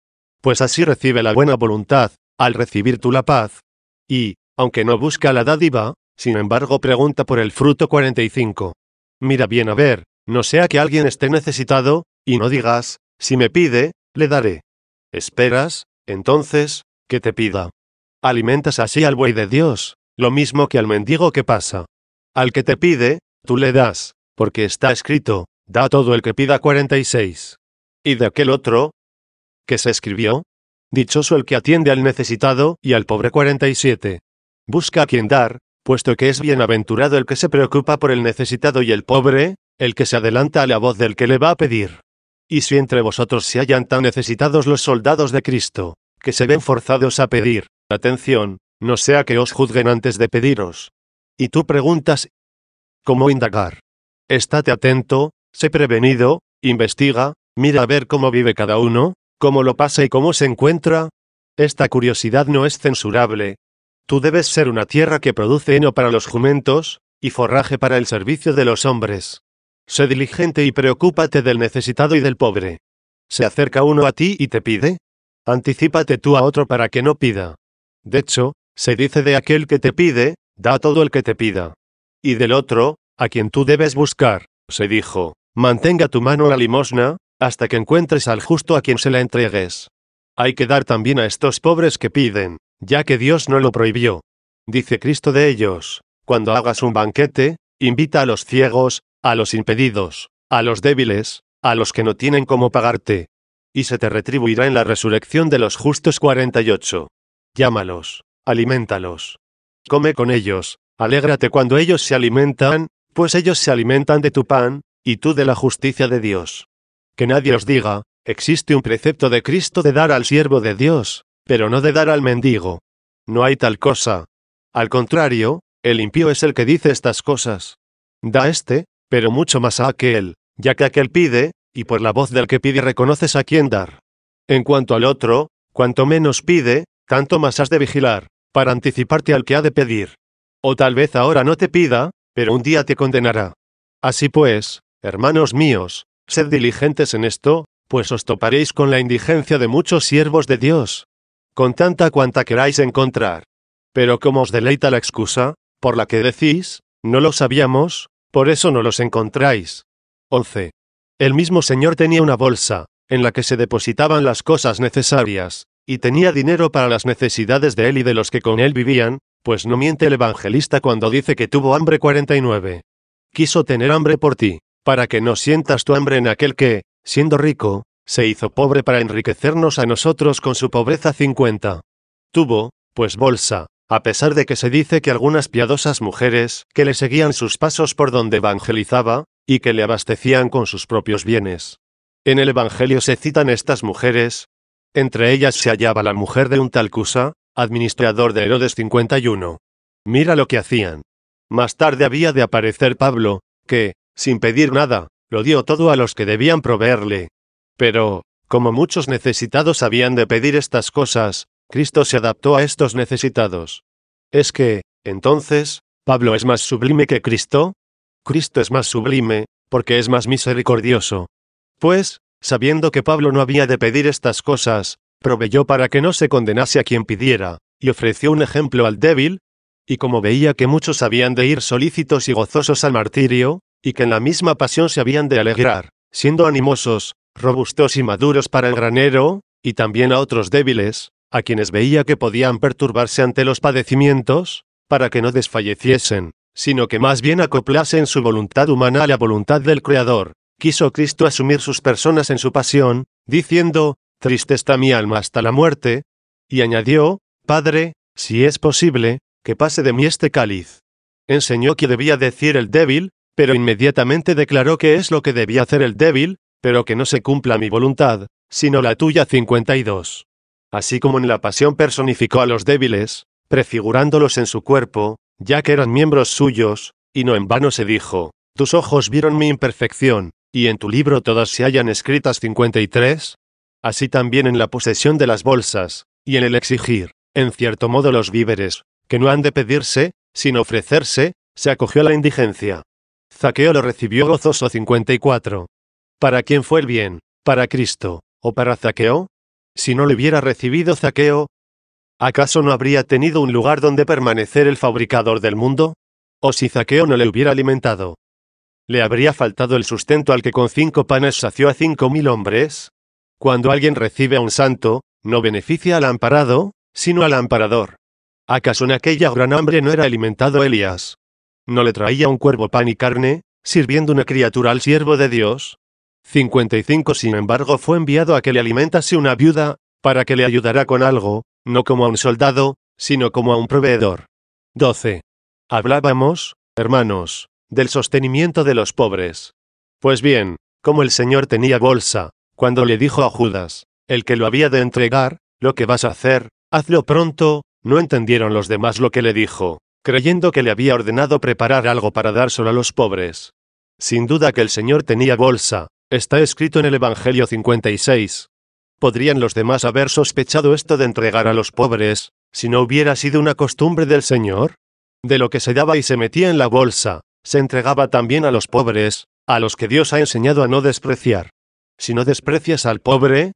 Pues así recibe la buena voluntad, al recibir tú la paz. Y, aunque no busca la dádiva, sin embargo pregunta por el fruto 45. Mira bien a ver, no sea que alguien esté necesitado, y no digas, si me pide, le daré. Esperas, entonces, que te pida. Alimentas así al buey de Dios, lo mismo que al mendigo que pasa. Al que te pide, tú le das, porque está escrito, da todo el que pida 46. ¿Y de aquel otro? ¿Qué se escribió? Dichoso el que atiende al necesitado y al pobre 47. Busca a quien dar, puesto que es bienaventurado el que se preocupa por el necesitado y el pobre, el que se adelanta a la voz del que le va a pedir. Y si entre vosotros se hallan tan necesitados los soldados de Cristo, que se ven forzados a pedir, atención, no sea que os juzguen antes de pediros. Y tú preguntas, ¿cómo indagar? Estate atento, sé prevenido, investiga, mira a ver cómo vive cada uno, cómo lo pasa y cómo se encuentra. Esta curiosidad no es censurable. Tú debes ser una tierra que produce heno para los jumentos, y forraje para el servicio de los hombres. Sé diligente y preocúpate del necesitado y del pobre. ¿Se acerca uno a ti y te pide? Anticípate tú a otro para que no pida. De hecho, se dice de aquel que te pide, da todo el que te pida. Y del otro, a quien tú debes buscar, se dijo, mantenga tu mano la limosna, hasta que encuentres al justo a quien se la entregues. Hay que dar también a estos pobres que piden, ya que Dios no lo prohibió. Dice Cristo de ellos, cuando hagas un banquete, invita a los ciegos, a los impedidos, a los débiles, a los que no tienen cómo pagarte. Y se te retribuirá en la resurrección de los justos 48. Llámalos, aliméntalos. Come con ellos, alégrate cuando ellos se alimentan, pues ellos se alimentan de tu pan, y tú de la justicia de Dios. Que nadie os diga, existe un precepto de Cristo de dar al siervo de Dios, pero no de dar al mendigo. No hay tal cosa. Al contrario, el impío es el que dice estas cosas. Da pero mucho más a aquel, ya que aquel pide, y por la voz del que pide reconoces a quién dar. En cuanto al otro, cuanto menos pide, tanto más has de vigilar, para anticiparte al que ha de pedir. O tal vez ahora no te pida, pero un día te condenará. Así pues, hermanos míos, sed diligentes en esto, pues os toparéis con la indigencia de muchos siervos de Dios, con tanta cuanta queráis encontrar. Pero como os deleita la excusa, por la que decís, no lo sabíamos, por eso no los encontráis. 11. El mismo Señor tenía una bolsa, en la que se depositaban las cosas necesarias, y tenía dinero para las necesidades de él y de los que con él vivían, pues no miente el evangelista cuando dice que tuvo hambre. 49. Quiso tener hambre por ti, para que no sientas tu hambre en aquel que, siendo rico, se hizo pobre para enriquecernos a nosotros con su pobreza. 50. Tuvo, pues bolsa, a pesar de que se dice que algunas piadosas mujeres, que le seguían sus pasos por donde evangelizaba, y que le abastecían con sus propios bienes. En el Evangelio se citan estas mujeres. Entre ellas se hallaba la mujer de un tal Cusa, administrador de Herodes. 51. Mira lo que hacían. Más tarde había de aparecer Pablo, que, sin pedir nada, lo dio todo a los que debían proveerle. Pero, como muchos necesitados habían de pedir estas cosas, Cristo se adaptó a estos necesitados. ¿Es que, entonces, Pablo es más sublime que Cristo? Cristo es más sublime, porque es más misericordioso. Pues, sabiendo que Pablo no había de pedir estas cosas, proveyó para que no se condenase a quien pidiera, y ofreció un ejemplo al débil, y como veía que muchos habían de ir solícitos y gozosos al martirio, y que en la misma pasión se habían de alegrar, siendo animosos, robustos y maduros para el granero, y también a otros débiles, a quienes veía que podían perturbarse ante los padecimientos, para que no desfalleciesen, sino que más bien acoplasen su voluntad humana a la voluntad del Creador. Quiso Cristo asumir sus personas en su pasión, diciendo, triste está mi alma hasta la muerte, y añadió, Padre, si es posible, que pase de mí este cáliz. Enseñó que debía decir el débil, pero inmediatamente declaró que es lo que debía hacer el débil, pero que no se cumpla mi voluntad, sino la tuya. 52. Así como en la pasión personificó a los débiles, prefigurándolos en su cuerpo, ya que eran miembros suyos, y no en vano se dijo, tus ojos vieron mi imperfección, y en tu libro todas se hallan escritas. 53. Así también en la posesión de las bolsas, y en el exigir, en cierto modo los víveres, que no han de pedirse, sino ofrecerse, se acogió a la indigencia. Zaqueo lo recibió gozoso. 54. ¿Para quién fue el bien? ¿Para Cristo, o para Zaqueo? Si no lo hubiera recibido Zaqueo, ¿acaso no habría tenido un lugar donde permanecer el fabricador del mundo? ¿O si Zaqueo no le hubiera alimentado, le habría faltado el sustento al que con 5 panes sació a 5.000 hombres? Cuando alguien recibe a un santo, no beneficia al amparado, sino al amparador. ¿Acaso en aquella gran hambre no era alimentado Elías? ¿No le traía un cuervo pan y carne, sirviendo una criatura al siervo de Dios? 55. Sin embargo fue enviado a que le alimentase una viuda, para que le ayudara con algo, no como a un soldado, sino como a un proveedor. 12. Hablábamos, hermanos, del sostenimiento de los pobres. Pues bien, como el Señor tenía bolsa, cuando le dijo a Judas, el que lo había de entregar, lo que vas a hacer, hazlo pronto, no entendieron los demás lo que le dijo, creyendo que le había ordenado preparar algo para dárselo a los pobres. Sin duda que el Señor tenía bolsa, está escrito en el Evangelio 56. ¿Podrían los demás haber sospechado esto de entregar a los pobres, si no hubiera sido una costumbre del Señor? De lo que se daba y se metía en la bolsa, se entregaba también a los pobres, a los que Dios ha enseñado a no despreciar. Si no desprecias al pobre,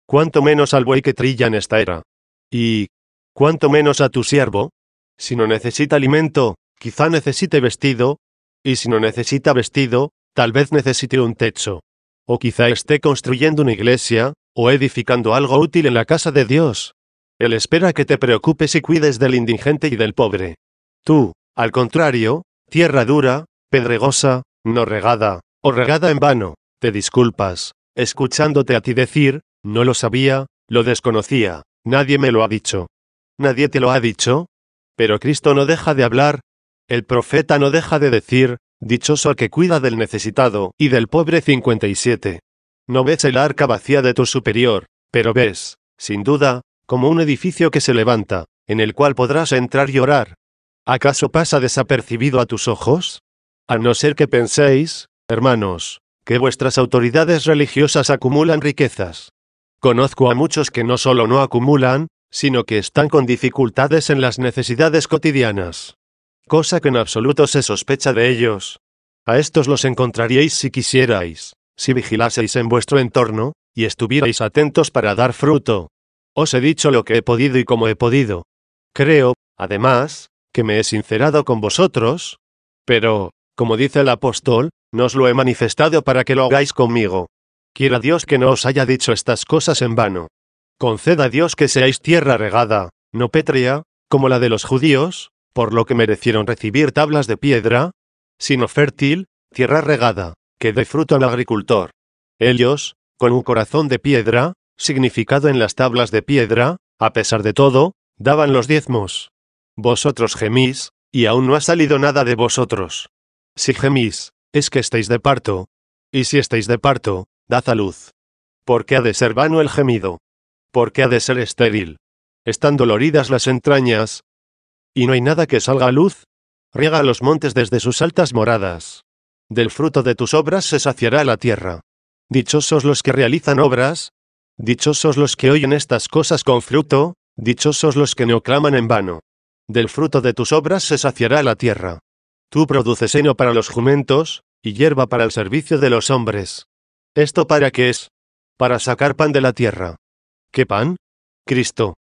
¿cuánto menos al buey que trilla en esta era? Y, ¿cuánto menos a tu siervo? Si no necesita alimento, quizá necesite vestido, y si no necesita vestido, tal vez necesite un techo. O quizá esté construyendo una iglesia, o edificando algo útil en la casa de Dios. Él espera que te preocupes y cuides del indigente y del pobre. Tú, al contrario, tierra dura, pedregosa, no regada, o regada en vano, te disculpas, escuchándote a ti decir, no lo sabía, lo desconocía, nadie me lo ha dicho. ¿Nadie te lo ha dicho? Pero Cristo no deja de hablar, el profeta no deja de decir, dichoso el que cuida del necesitado y del pobre. 57. No ves el arca vacía de tu superior, pero ves, sin duda, como un edificio que se levanta, en el cual podrás entrar y orar. ¿Acaso pasa desapercibido a tus ojos? A no ser que penséis, hermanos, que vuestras autoridades religiosas acumulan riquezas. Conozco a muchos que no solo no acumulan, sino que están con dificultades en las necesidades cotidianas. cosa que en absoluto se sospecha de ellos. A estos los encontraríais si quisierais, si vigilaseis en vuestro entorno, y estuvierais atentos para dar fruto. Os he dicho lo que he podido y como he podido. Creo, además, que me he sincerado con vosotros, pero, como dice el apóstol, no os lo he manifestado para que lo hagáis conmigo. Quiera Dios que no os haya dicho estas cosas en vano. Conceda a Dios que seáis tierra regada, no pétrea, como la de los judíos, por lo que merecieron recibir tablas de piedra, sino fértil, tierra regada, que dé fruto al agricultor. Ellos, con un corazón de piedra, significado en las tablas de piedra, a pesar de todo, daban los diezmos. Vosotros gemís, y aún no ha salido nada de vosotros. Si gemís, es que estáis de parto. Y si estáis de parto, dad a luz. ¿Por qué ha de ser vano el gemido? ¿Por qué ha de ser estéril? Están doloridas las entrañas. ¿Y no hay nada que salga a luz? Riega los montes desde sus altas moradas. Del fruto de tus obras se saciará la tierra. Dichosos los que realizan obras. Dichosos los que oyen estas cosas con fruto. Dichosos los que no claman en vano. Del fruto de tus obras se saciará la tierra. Tú produces heno para los jumentos, y hierba para el servicio de los hombres. ¿Esto para qué es? Para sacar pan de la tierra. ¿Qué pan? Cristo.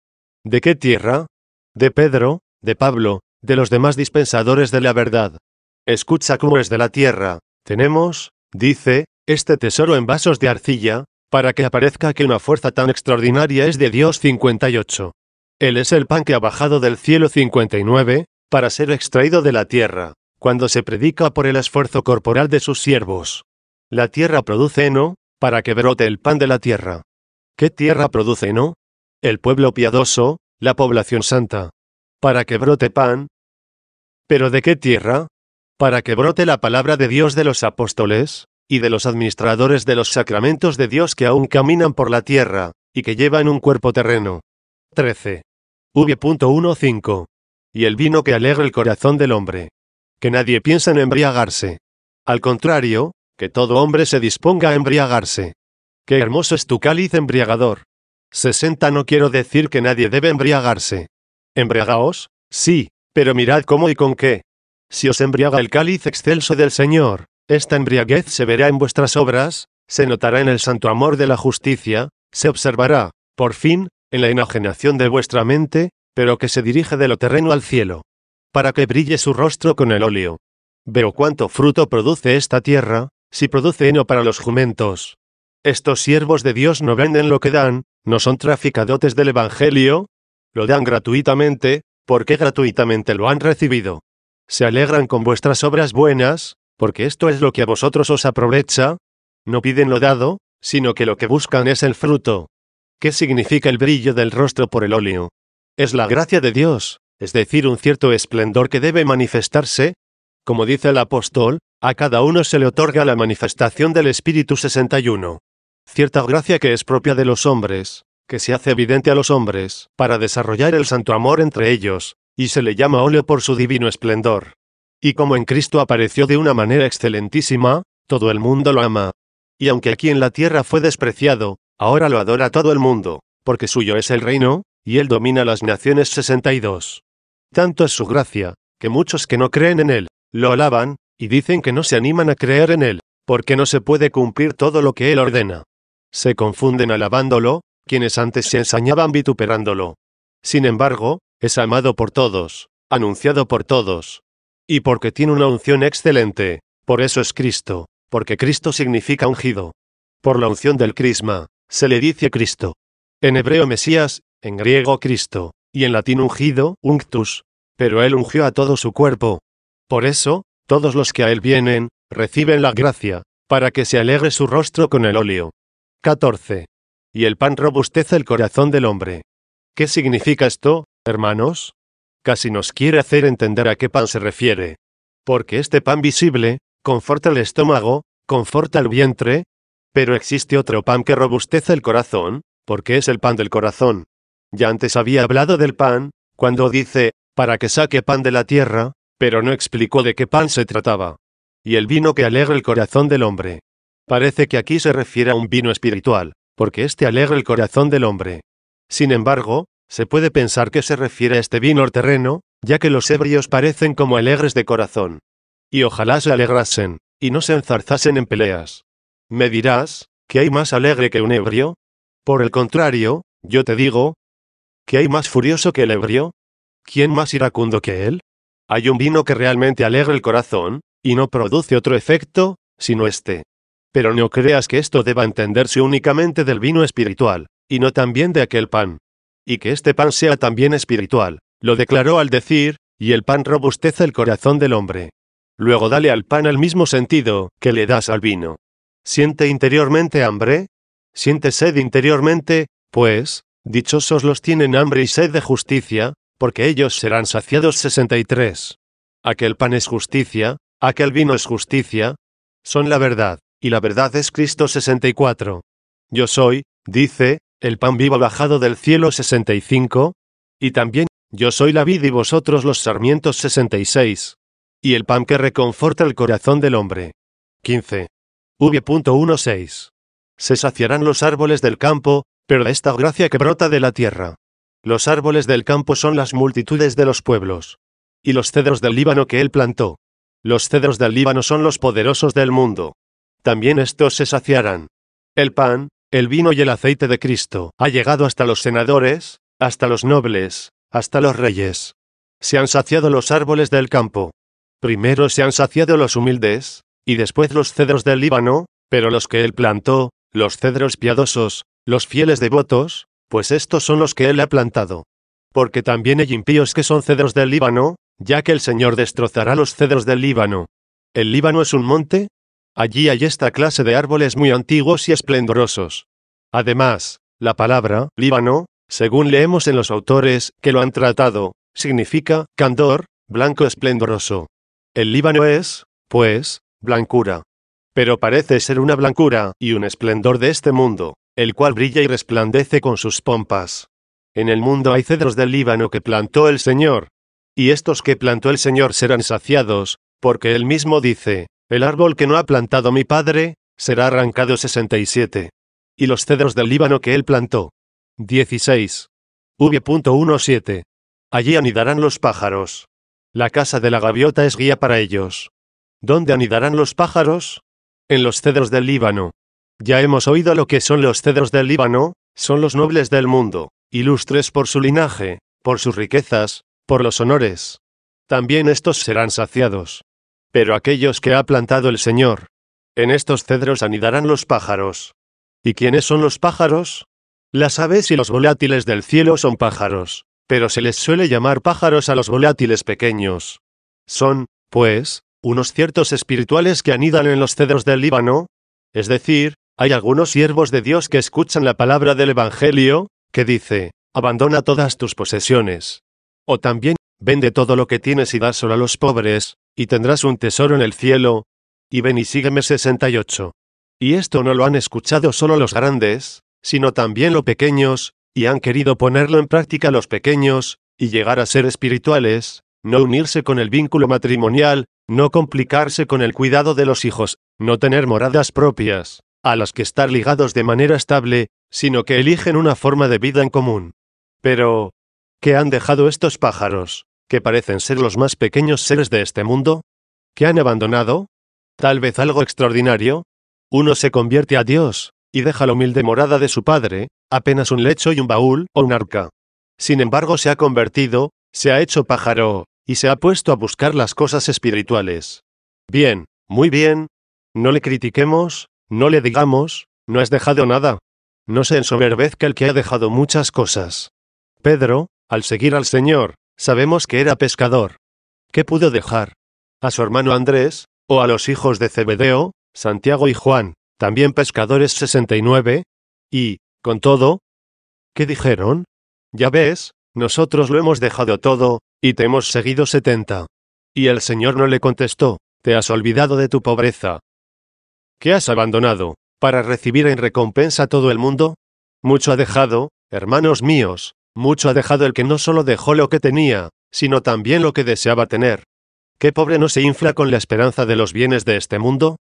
¿De qué tierra? De Pedro, de Pablo, de los demás dispensadores de la verdad. Escucha cómo es de la tierra. Tenemos, dice, este tesoro en vasos de arcilla, para que aparezca que una fuerza tan extraordinaria es de Dios. 58. Él es el pan que ha bajado del cielo. 59, para ser extraído de la tierra, cuando se predica por el esfuerzo corporal de sus siervos. La tierra produce heno, para que brote el pan de la tierra. ¿Qué tierra produce heno? El pueblo piadoso, la población santa. Para que brote pan. ¿Pero de qué tierra? Para que brote la palabra de Dios de los apóstoles, y de los administradores de los sacramentos de Dios que aún caminan por la tierra, y que llevan un cuerpo terreno. 13. V.15. Y el vino que alegra el corazón del hombre. Que nadie piensa en embriagarse. Al contrario, que todo hombre se disponga a embriagarse. Qué hermoso es tu cáliz embriagador. 60. No quiero decir que nadie debe embriagarse. Embriagaos, sí, pero mirad cómo y con qué. Si os embriaga el cáliz excelso del Señor, esta embriaguez se verá en vuestras obras, se notará en el santo amor de la justicia, se observará, por fin, en la enajenación de vuestra mente, pero que se dirige de lo terreno al cielo. Para que brille su rostro con el óleo. Veo cuánto fruto produce esta tierra, si produce heno para los jumentos. Estos siervos de Dios no venden lo que dan, no son traficadotes del Evangelio, lo dan gratuitamente, porque gratuitamente lo han recibido. Se alegran con vuestras obras buenas, porque esto es lo que a vosotros os aprovecha. No piden lo dado, sino que lo que buscan es el fruto. ¿Qué significa el brillo del rostro por el óleo? Es la gracia de Dios, es decir, un cierto esplendor que debe manifestarse. Como dice el apóstol, a cada uno se le otorga la manifestación del Espíritu. 61. Cierta gracia que es propia de los hombres, que se hace evidente a los hombres, para desarrollar el santo amor entre ellos, y se le llama óleo por su divino esplendor. Y como en Cristo apareció de una manera excelentísima, todo el mundo lo ama. Y aunque aquí en la tierra fue despreciado, ahora lo adora todo el mundo, porque suyo es el reino, y él domina las naciones. 62. Tanto es su gracia, que muchos que no creen en él, lo alaban, y dicen que no se animan a creer en él, porque no se puede cumplir todo lo que él ordena. Se confunden alabándolo, quienes antes se ensañaban vituperándolo. Sin embargo, es amado por todos, anunciado por todos. Y porque tiene una unción excelente, por eso es Cristo, porque Cristo significa ungido. Por la unción del crisma, se le dice Cristo. En hebreo Mesías, en griego Cristo, y en latín ungido, unctus, pero él ungió a todo su cuerpo. Por eso, todos los que a él vienen, reciben la gracia, para que se alegre su rostro con el óleo. 14. Y el pan robustece el corazón del hombre. ¿Qué significa esto, hermanos? Casi nos quiere hacer entender a qué pan se refiere. Porque este pan visible, conforta el estómago, conforta el vientre, pero existe otro pan que robustece el corazón, porque es el pan del corazón. Ya antes había hablado del pan, cuando dice, para que saque pan de la tierra, pero no explicó de qué pan se trataba. Y el vino que alegra el corazón del hombre. Parece que aquí se refiere a un vino espiritual, porque este alegra el corazón del hombre. Sin embargo, se puede pensar que se refiere a este vino terreno, ya que los ebrios parecen como alegres de corazón. Y ojalá se alegrasen, y no se enzarzasen en peleas. ¿Me dirás, que hay más alegre que un ebrio? Por el contrario, yo te digo, ¿que hay más furioso que el ebrio? ¿Quién más iracundo que él? Hay un vino que realmente alegra el corazón, y no produce otro efecto, sino este. Pero no creas que esto deba entenderse únicamente del vino espiritual, y no también de aquel pan. Y que este pan sea también espiritual, lo declaró al decir, y el pan robustece el corazón del hombre. Luego dale al pan el mismo sentido que le das al vino. ¿Siente interiormente hambre? ¿Siente sed interiormente? Pues, dichosos los tienen hambre y sed de justicia, porque ellos serán saciados. 63. Aquel pan es justicia, aquel vino es justicia, son la verdad, y la verdad es Cristo. 64. Yo soy, dice, el pan vivo bajado del cielo. 65. Y también, yo soy la vid y vosotros los sarmientos. 66. Y el pan que reconforta el corazón del hombre. 15. V.16. Se saciarán los árboles del campo, pero de esta gracia que brota de la tierra. Los árboles del campo son las multitudes de los pueblos. Y los cedros del Líbano que él plantó. Los cedros del Líbano son los poderosos del mundo. También estos se saciarán. El pan, el vino y el aceite de Cristo ha llegado hasta los senadores, hasta los nobles, hasta los reyes. Se han saciado los árboles del campo. Primero se han saciado los humildes, y después los cedros del Líbano, pero los que él plantó, los cedros piadosos, los fieles devotos, pues estos son los que él ha plantado. Porque también hay impíos que son cedros del Líbano, ya que el Señor destrozará los cedros del Líbano. ¿El Líbano es un monte? Allí hay esta clase de árboles muy antiguos y esplendorosos. Además, la palabra Líbano, según leemos en los autores que lo han tratado, significa candor, blanco esplendoroso. El Líbano es, pues, blancura. Pero parece ser una blancura y un esplendor de este mundo, el cual brilla y resplandece con sus pompas. En el mundo hay cedros del Líbano que plantó el Señor. Y estos que plantó el Señor serán saciados, porque él mismo dice, el árbol que no ha plantado mi Padre, será arrancado. 67. Y los cedros del Líbano que él plantó. 16. V.17. Allí anidarán los pájaros. La casa de la gaviota es guía para ellos. ¿Dónde anidarán los pájaros? En los cedros del Líbano. Ya hemos oído lo que son los cedros del Líbano, son los nobles del mundo, ilustres por su linaje, por sus riquezas, por los honores. También estos serán saciados. Pero aquellos que ha plantado el Señor, en estos cedros anidarán los pájaros. ¿Y quiénes son los pájaros? Las aves y los volátiles del cielo son pájaros, pero se les suele llamar pájaros a los volátiles pequeños. Son, pues, unos ciertos espirituales que anidan en los cedros del Líbano. Es decir, hay algunos siervos de Dios que escuchan la palabra del Evangelio, que dice, abandona todas tus posesiones. O también, vende todo lo que tienes y dáselo a los pobres, y tendrás un tesoro en el cielo. Y ven y sígueme. 68. Y esto no lo han escuchado solo los grandes, sino también los pequeños, y han querido ponerlo en práctica los pequeños, y llegar a ser espirituales, no unirse con el vínculo matrimonial, no complicarse con el cuidado de los hijos, no tener moradas propias, a las que estar ligados de manera estable, sino que eligen una forma de vida en común. Pero, ¿qué han dejado estos pájaros, que parecen ser los más pequeños seres de este mundo? ¿Qué han abandonado? Tal vez algo extraordinario. Uno se convierte a Dios, y deja la humilde morada de su padre, apenas un lecho y un baúl o un arca. Sin embargo se ha convertido, se ha hecho pájaro, y se ha puesto a buscar las cosas espirituales. Bien, muy bien. No le critiquemos, no le digamos, no has dejado nada. No se ensoberbezca el que ha dejado muchas cosas. Pedro, al seguir al Señor, sabemos que era pescador. ¿Qué pudo dejar? ¿A su hermano Andrés, o a los hijos de Zebedeo, Santiago y Juan, también pescadores? 69. Y, con todo, ¿qué dijeron? Ya ves, nosotros lo hemos dejado todo, y te hemos seguido. 70. Y el Señor no le contestó, te has olvidado de tu pobreza. ¿Qué has abandonado, para recibir en recompensa todo el mundo? Mucho ha dejado, hermanos míos, mucho ha dejado el que no solo dejó lo que tenía, sino también lo que deseaba tener. ¿Qué pobre no se infla con la esperanza de los bienes de este mundo?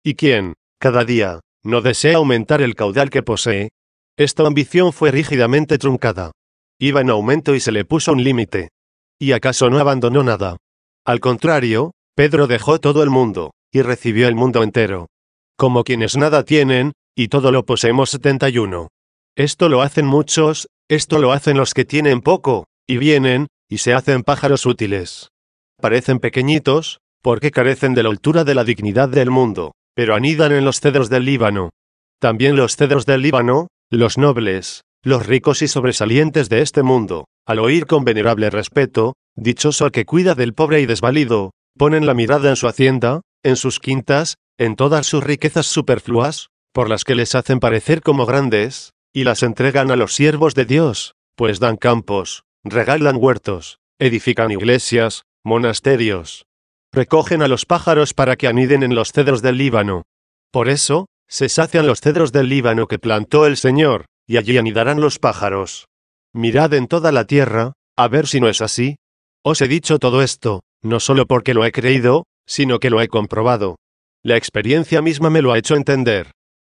¿Y quién, cada día, no desea aumentar el caudal que posee? Esta ambición fue rígidamente truncada. Iba en aumento y se le puso un límite. ¿y acaso no abandonó nada? Al contrario, Pedro dejó todo el mundo, y recibió el mundo entero. Como quienes nada tienen, y todo lo poseemos. 71. Esto lo hacen muchos, esto lo hacen los que tienen poco, y vienen, y se hacen pájaros útiles. Parecen pequeñitos, porque carecen de la altura de la dignidad del mundo, pero anidan en los cedros del Líbano. También los cedros del Líbano, los nobles, los ricos y sobresalientes de este mundo, al oír con venerable respeto, dichoso el que cuida del pobre y desvalido, ponen la mirada en su hacienda, en sus quintas, en todas sus riquezas superfluas, por las que les hacen parecer como grandes, y las entregan a los siervos de Dios, pues dan campos, regalan huertos, edifican iglesias, monasterios. Recogen a los pájaros para que aniden en los cedros del Líbano. Por eso, se sacian los cedros del Líbano que plantó el Señor, y allí anidarán los pájaros. Mirad en toda la tierra, a ver si no es así. Os he dicho todo esto, no solo porque lo he creído, sino que lo he comprobado. La experiencia misma me lo ha hecho entender.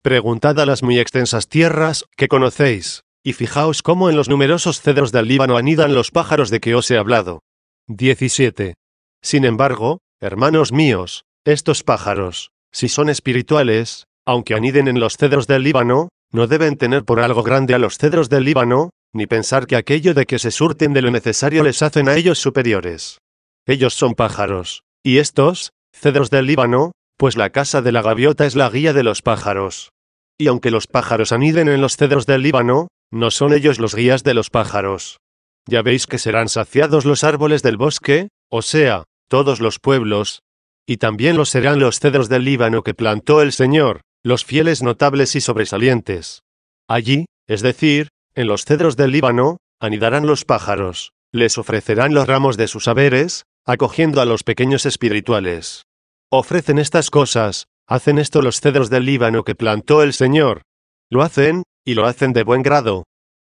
Preguntad a las muy extensas tierras que conocéis, y fijaos cómo en los numerosos cedros del Líbano anidan los pájaros de que os he hablado. 17. Sin embargo, hermanos míos, estos pájaros, si son espirituales, aunque aniden en los cedros del Líbano, no deben tener por algo grande a los cedros del Líbano, ni pensar que aquello de que se surten de lo necesario les hacen a ellos superiores. Ellos son pájaros, y estos, cedros del Líbano, pues la casa de la gaviota es la guía de los pájaros. Y aunque los pájaros aniden en los cedros del Líbano, no son ellos los guías de los pájaros. Ya veis que serán saciados los árboles del bosque, o sea, todos los pueblos, y también lo serán los cedros del Líbano que plantó el Señor, los fieles notables y sobresalientes. Allí, es decir, en los cedros del Líbano, anidarán los pájaros, les ofrecerán los ramos de sus haberes, acogiendo a los pequeños espirituales. Ofrecen estas cosas, hacen esto los cedros del Líbano que plantó el Señor. Lo hacen, y lo hacen de buen grado.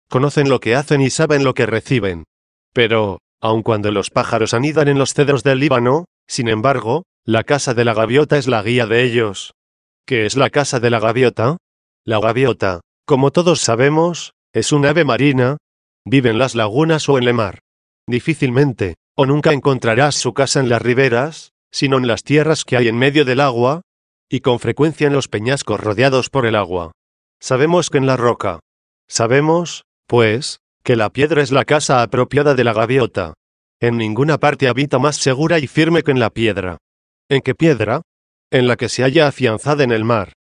Conocen lo que hacen y saben lo que reciben. Pero, aun cuando los pájaros anidan en los cedros del Líbano, sin embargo, la casa de la gaviota es la guía de ellos. ¿Qué es la casa de la gaviota? La gaviota, como todos sabemos, es un ave marina. Vive en las lagunas o en la mar. Difícilmente, o nunca encontrarás su casa en las riberas, sino en las tierras que hay en medio del agua, y con frecuencia en los peñascos rodeados por el agua. Sabemos que en la roca. Sabemos, pues, que la piedra es la casa apropiada de la gaviota. En ninguna parte habita más segura y firme que en la piedra. ¿En qué piedra? En la que se halla afianzada en el mar.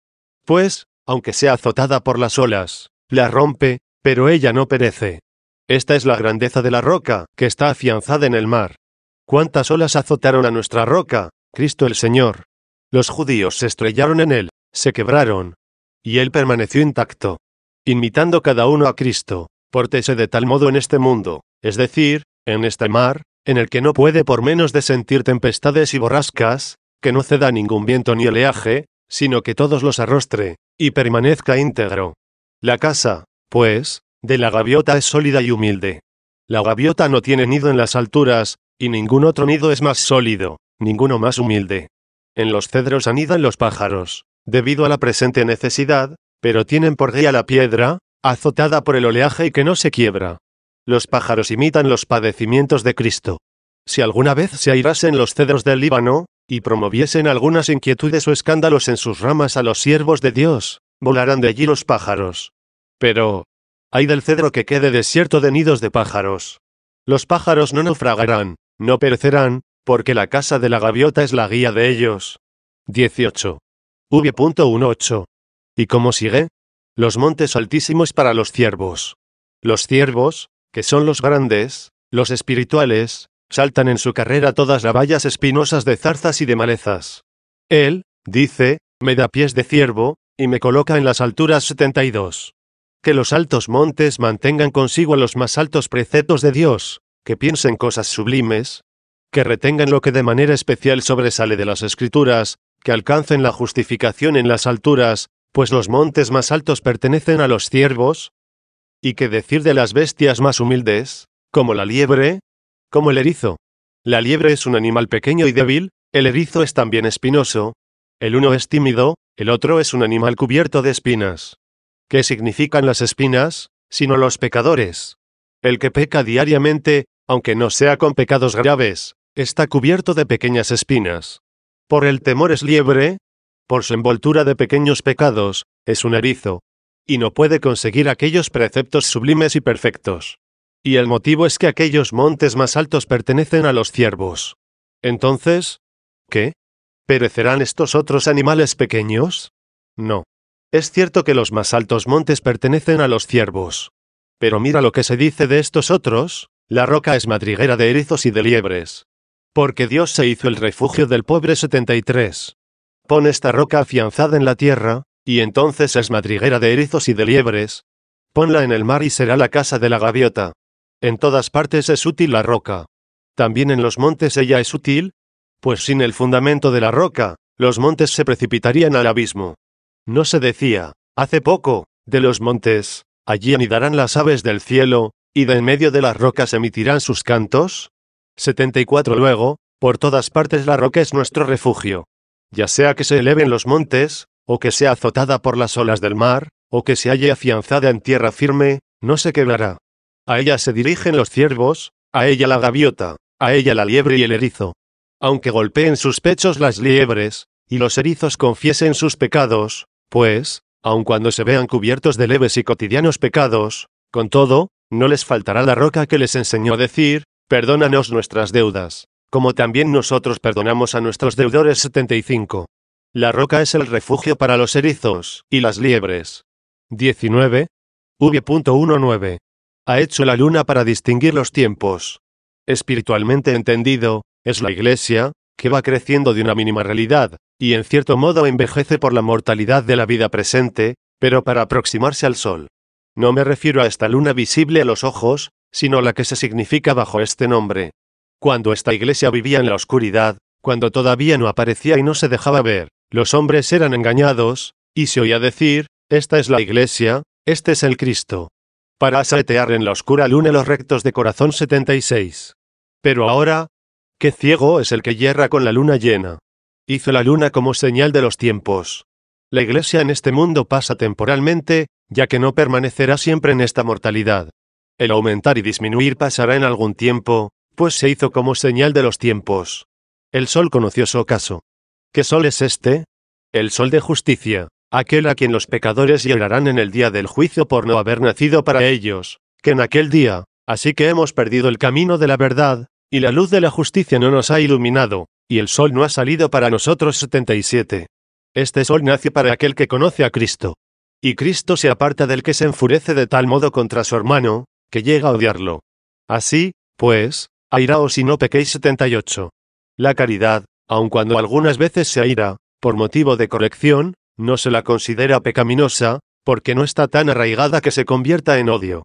Pues, aunque sea azotada por las olas, la rompe, pero ella no perece. Esta es la grandeza de la roca, que está afianzada en el mar. ¿Cuántas olas azotaron a nuestra roca, Cristo el Señor? Los judíos se estrellaron en él, se quebraron. Y él permaneció intacto. Imitando cada uno a Cristo, pórtese de tal modo en este mundo, es decir, en este mar, en el que no puede por menos de sentir tempestades y borrascas, que no ceda ningún viento ni oleaje, sino que todos los arrostre, y permanezca íntegro. La casa, pues, de la gaviota es sólida y humilde. La gaviota no tiene nido en las alturas, y ningún otro nido es más sólido, ninguno más humilde. En los cedros anidan los pájaros, debido a la presente necesidad, pero tienen por guía la piedra, azotada por el oleaje y que no se quiebra. Los pájaros imitan los padecimientos de Cristo. Si alguna vez se airasen los cedros del Líbano, y promoviesen algunas inquietudes o escándalos en sus ramas a los siervos de Dios, volarán de allí los pájaros. Pero, ay del cedro que quede desierto de nidos de pájaros. Los pájaros no naufragarán, no perecerán, porque la casa de la gaviota es la guía de ellos. 18. V.18. ¿Y cómo sigue? Los montes altísimos para los ciervos. Los ciervos, que son los grandes, los espirituales, saltan en su carrera todas las vallas espinosas de zarzas y de malezas. Él, dice, me da pies de ciervo, y me coloca en las alturas 72. Que los altos montes mantengan consigo a los más altos preceptos de Dios, que piensen cosas sublimes, que retengan lo que de manera especial sobresale de las Escrituras, que alcancen la justificación en las alturas, pues los montes más altos pertenecen a los ciervos. ¿Y qué decir de las bestias más humildes, como la liebre? Como el erizo. La liebre es un animal pequeño y débil, el erizo es también espinoso. El uno es tímido, el otro es un animal cubierto de espinas. ¿Qué significan las espinas, sino los pecadores? El que peca diariamente, aunque no sea con pecados graves, está cubierto de pequeñas espinas. Por el temor es liebre, por su envoltura de pequeños pecados, es un erizo, y no puede conseguir aquellos preceptos sublimes y perfectos. Y el motivo es que aquellos montes más altos pertenecen a los ciervos. Entonces, ¿qué? ¿Perecerán estos otros animales pequeños? No. Es cierto que los más altos montes pertenecen a los ciervos. Pero mira lo que se dice de estos otros: la roca es madriguera de erizos y de liebres. Porque Dios se hizo el refugio del pobre 73. Pon esta roca afianzada en la tierra, y entonces es madriguera de erizos y de liebres. Ponla en el mar y será la casa de la gaviota. En todas partes es útil la roca. También en los montes ella es útil, pues sin el fundamento de la roca, los montes se precipitarían al abismo. ¿No se decía, hace poco, de los montes, allí anidarán las aves del cielo, y de en medio de las rocas emitirán sus cantos? 74 Luego, por todas partes la roca es nuestro refugio. Ya sea que se eleven los montes, o que sea azotada por las olas del mar, o que se halle afianzada en tierra firme, no se quebrará. A ella se dirigen los ciervos, a ella la gaviota, a ella la liebre y el erizo. Aunque golpeen sus pechos las liebres, y los erizos confiesen sus pecados, pues, aun cuando se vean cubiertos de leves y cotidianos pecados, con todo, no les faltará la roca que les enseñó a decir, perdónanos nuestras deudas, como también nosotros perdonamos a nuestros deudores. 75. La roca es el refugio para los erizos, y las liebres. 19. V.19. Ha hecho la luna para distinguir los tiempos. Espiritualmente entendido, es la Iglesia, que va creciendo de una mínima realidad, y en cierto modo envejece por la mortalidad de la vida presente, pero para aproximarse al sol. No me refiero a esta luna visible a los ojos, sino la que se significa bajo este nombre. Cuando esta Iglesia vivía en la oscuridad, cuando todavía no aparecía y no se dejaba ver, los hombres eran engañados, y se oía decir, esta es la Iglesia, este es el Cristo. Para saetear en la oscura luna los rectos de corazón. 76. Pero ahora, qué ciego es el que yerra con la luna llena. Hizo la luna como señal de los tiempos. La Iglesia en este mundo pasa temporalmente, ya que no permanecerá siempre en esta mortalidad. El aumentar y disminuir pasará en algún tiempo, pues se hizo como señal de los tiempos. El sol conoció su ocaso. ¿Qué sol es este? El sol de justicia, aquel a quien los pecadores llorarán en el día del juicio por no haber nacido para ellos, que en aquel día, así que hemos perdido el camino de la verdad, y la luz de la justicia no nos ha iluminado, y el sol no ha salido para nosotros. 77. Este sol nace para aquel que conoce a Cristo. Y Cristo se aparta del que se enfurece de tal modo contra su hermano, que llega a odiarlo. Así, pues, airaos y no pequéis. 78. La caridad, aun cuando algunas veces se aira, por motivo de corrección, no se la considera pecaminosa, porque no está tan arraigada que se convierta en odio.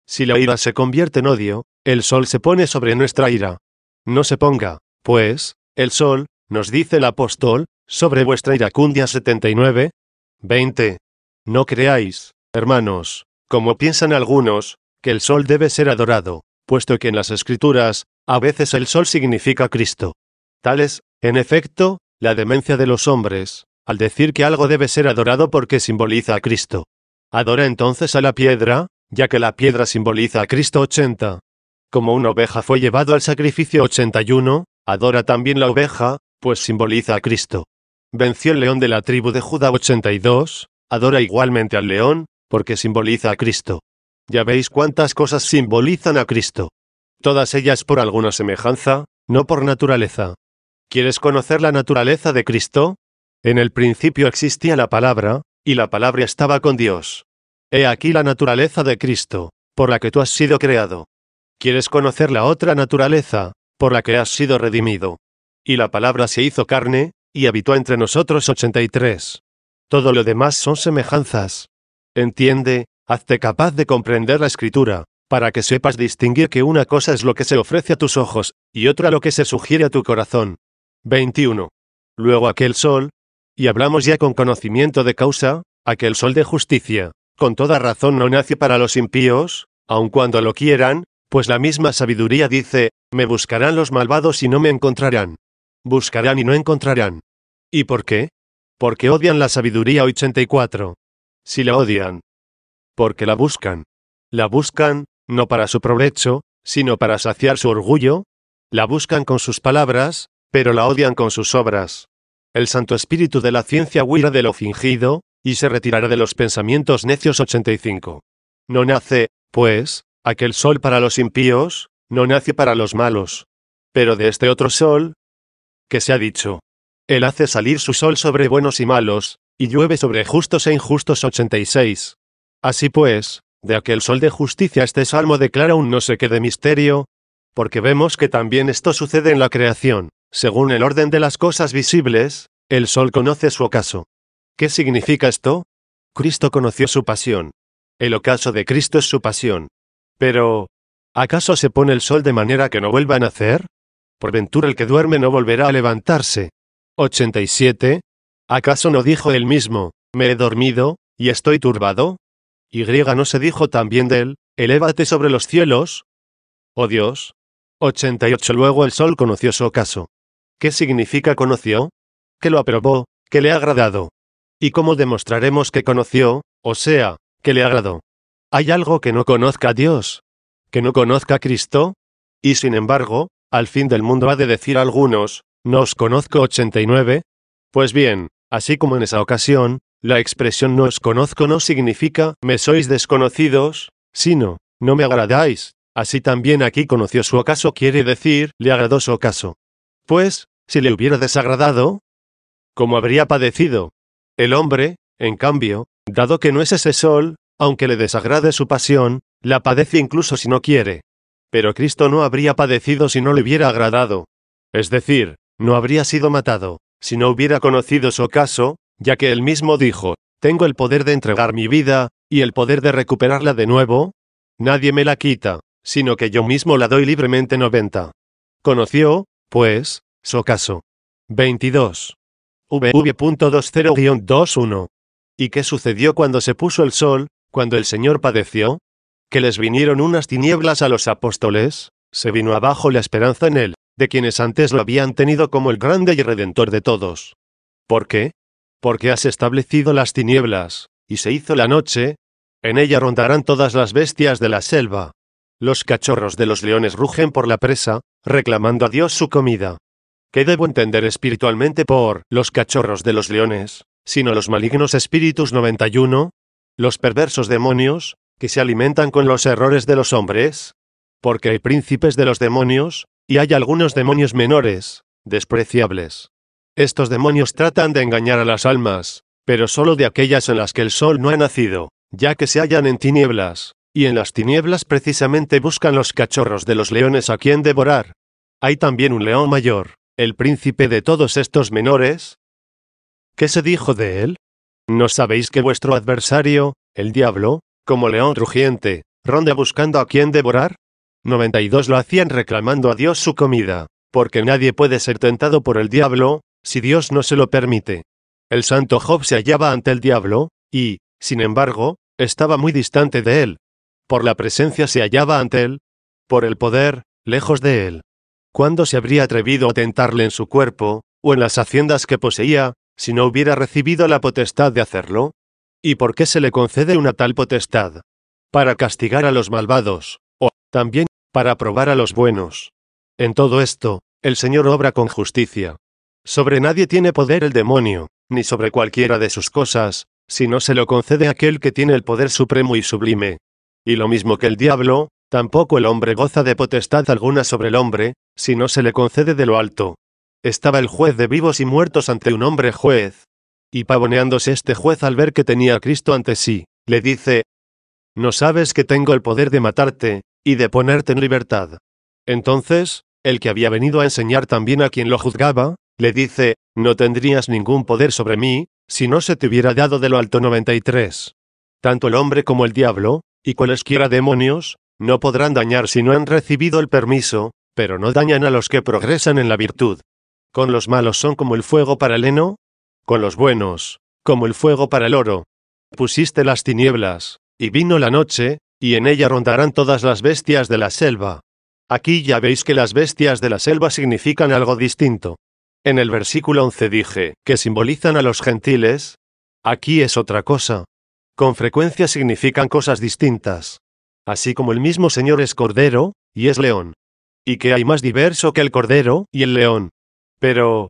Si la ira se convierte en odio, el sol se pone sobre nuestra ira. No se ponga, pues, el sol, nos dice el apóstol, sobre vuestra iracundia. 79. 20. No creáis, hermanos, como piensan algunos, que el sol debe ser adorado, puesto que en las Escrituras, a veces el sol significa Cristo. Tal es, en efecto, la demencia de los hombres, al decir que algo debe ser adorado porque simboliza a Cristo. Adora entonces a la piedra, ya que la piedra simboliza a Cristo. 80. Como una oveja fue llevado al sacrificio. 81, adora también la oveja, pues simboliza a Cristo. Venció el león de la tribu de Judá. 82, adora igualmente al león, porque simboliza a Cristo. Ya veis cuántas cosas simbolizan a Cristo. Todas ellas por alguna semejanza, no por naturaleza. ¿Quieres conocer la naturaleza de Cristo? En el principio existía la palabra, y la palabra estaba con Dios. He aquí la naturaleza de Cristo, por la que tú has sido creado. ¿Quieres conocer la otra naturaleza, por la que has sido redimido? Y la palabra se hizo carne, y habitó entre nosotros. 83. Todo lo demás son semejanzas. Entiende, hazte capaz de comprender la Escritura, para que sepas distinguir que una cosa es lo que se ofrece a tus ojos, y otra lo que se sugiere a tu corazón. 21. Luego aquel sol, y hablamos ya con conocimiento de causa, aquel sol de justicia, con toda razón no nace para los impíos, aun cuando lo quieran, pues la misma sabiduría dice, me buscarán los malvados y no me encontrarán. Buscarán y no encontrarán. ¿Y por qué? Porque odian la sabiduría. 84. Si la odian. Porque la buscan. La buscan, no para su provecho, sino para saciar su orgullo. La buscan con sus palabras, pero la odian con sus obras. El Santo Espíritu de la ciencia huirá de lo fingido, y se retirará de los pensamientos necios. 85. No nace, pues, aquel sol para los impíos, no nace para los malos. Pero de este otro sol, que se ha dicho, Él hace salir su sol sobre buenos y malos, y llueve sobre justos e injustos. 86. Así pues, de aquel sol de justicia este salmo declara un no sé qué de misterio, porque vemos que también esto sucede en la creación. Según el orden de las cosas visibles, el sol conoce su ocaso. ¿Qué significa esto? Cristo conoció su pasión. El ocaso de Cristo es su pasión. Pero, ¿acaso se pone el sol de manera que no vuelva a nacer? Por ventura el que duerme no volverá a levantarse. 87. ¿Acaso no dijo él mismo, me he dormido, y estoy turbado? ¿Y no se dijo también de él, elévate sobre los cielos? Oh Dios. 88. Luego el sol conoció su ocaso. ¿Qué significa conoció? Que lo aprobó, que le ha agradado. ¿Y cómo demostraremos que conoció, o sea, que le agradó? ¿Hay algo que no conozca a Dios? ¿Que no conozca a Cristo? Y sin embargo, al fin del mundo ha de decir a algunos, no os conozco. 89. Pues bien, así como en esa ocasión, la expresión no os conozco no significa me sois desconocidos, sino, no me agradáis. Así también aquí conoció su ocaso quiere decir, le agradó su ocaso. Pues, si le hubiera desagradado, ¿cómo habría padecido? El hombre, en cambio, dado que no es ese sol, aunque le desagrade su pasión, la padece incluso si no quiere. Pero Cristo no habría padecido si no le hubiera agradado. Es decir, no habría sido matado, si no hubiera conocido su ocaso, ya que él mismo dijo, tengo el poder de entregar mi vida, y el poder de recuperarla de nuevo. Nadie me la quita, sino que yo mismo la doy libremente. 90. Conoció, pues, su ocaso. 22. VV.20-21. ¿Y qué sucedió cuando se puso el sol, cuando el Señor padeció? Que les vinieron unas tinieblas a los apóstoles, se vino abajo la esperanza en él, de quienes antes lo habían tenido como el grande y redentor de todos. ¿Por qué? Porque has establecido las tinieblas, y se hizo la noche, en ella rondarán todas las bestias de la selva. Los cachorros de los leones rugen por la presa, reclamando a Dios su comida. ¿Qué debo entender espiritualmente por los cachorros de los leones, sino los malignos espíritus? 91. Los perversos demonios, que se alimentan con los errores de los hombres. Porque hay príncipes de los demonios, y hay algunos demonios menores, despreciables. Estos demonios tratan de engañar a las almas, pero solo de aquellas en las que el sol no ha nacido, ya que se hallan en tinieblas, y en las tinieblas precisamente buscan los cachorros de los leones a quien devorar. Hay también un león mayor, el príncipe de todos estos menores. ¿Qué se dijo de él? ¿No sabéis que vuestro adversario, el diablo, como león rugiente, ronda buscando a quien devorar? 92. Lo hacían reclamando a Dios su comida, porque nadie puede ser tentado por el diablo, si Dios no se lo permite. El santo Job se hallaba ante el diablo, y, sin embargo, estaba muy distante de él. Por la presencia se hallaba ante él, por el poder, lejos de él. ¿Cuándo se habría atrevido a tentarle en su cuerpo, o en las haciendas que poseía, si no hubiera recibido la potestad de hacerlo? ¿Y por qué se le concede una tal potestad? Para castigar a los malvados, o, también, para probar a los buenos. En todo esto, el Señor obra con justicia. Sobre nadie tiene poder el demonio, ni sobre cualquiera de sus cosas, si no se lo concede a aquel que tiene el poder supremo y sublime. Y lo mismo que el diablo, tampoco el hombre goza de potestad alguna sobre el hombre, si no se le concede de lo alto. Estaba el juez de vivos y muertos ante un hombre juez. Y pavoneándose este juez al ver que tenía a Cristo ante sí, le dice, ¿no sabes que tengo el poder de matarte, y de ponerte en libertad? Entonces, el que había venido a enseñar también a quien lo juzgaba, le dice, no tendrías ningún poder sobre mí, si no se te hubiera dado de lo alto. 93. Tanto el hombre como el diablo, y cualesquiera demonios, no podrán dañar si no han recibido el permiso, pero no dañan a los que progresan en la virtud. Con los malos son como el fuego para el heno, con los buenos, como el fuego para el oro. Pusiste las tinieblas, y vino la noche, y en ella rondarán todas las bestias de la selva. Aquí ya veis que las bestias de la selva significan algo distinto. En el versículo 11 dije, que simbolizan a los gentiles. Aquí es otra cosa. Con frecuencia significan cosas distintas. Así como el mismo Señor es Cordero, y es león. ¿Y qué hay más diverso que el cordero y el león? Pero,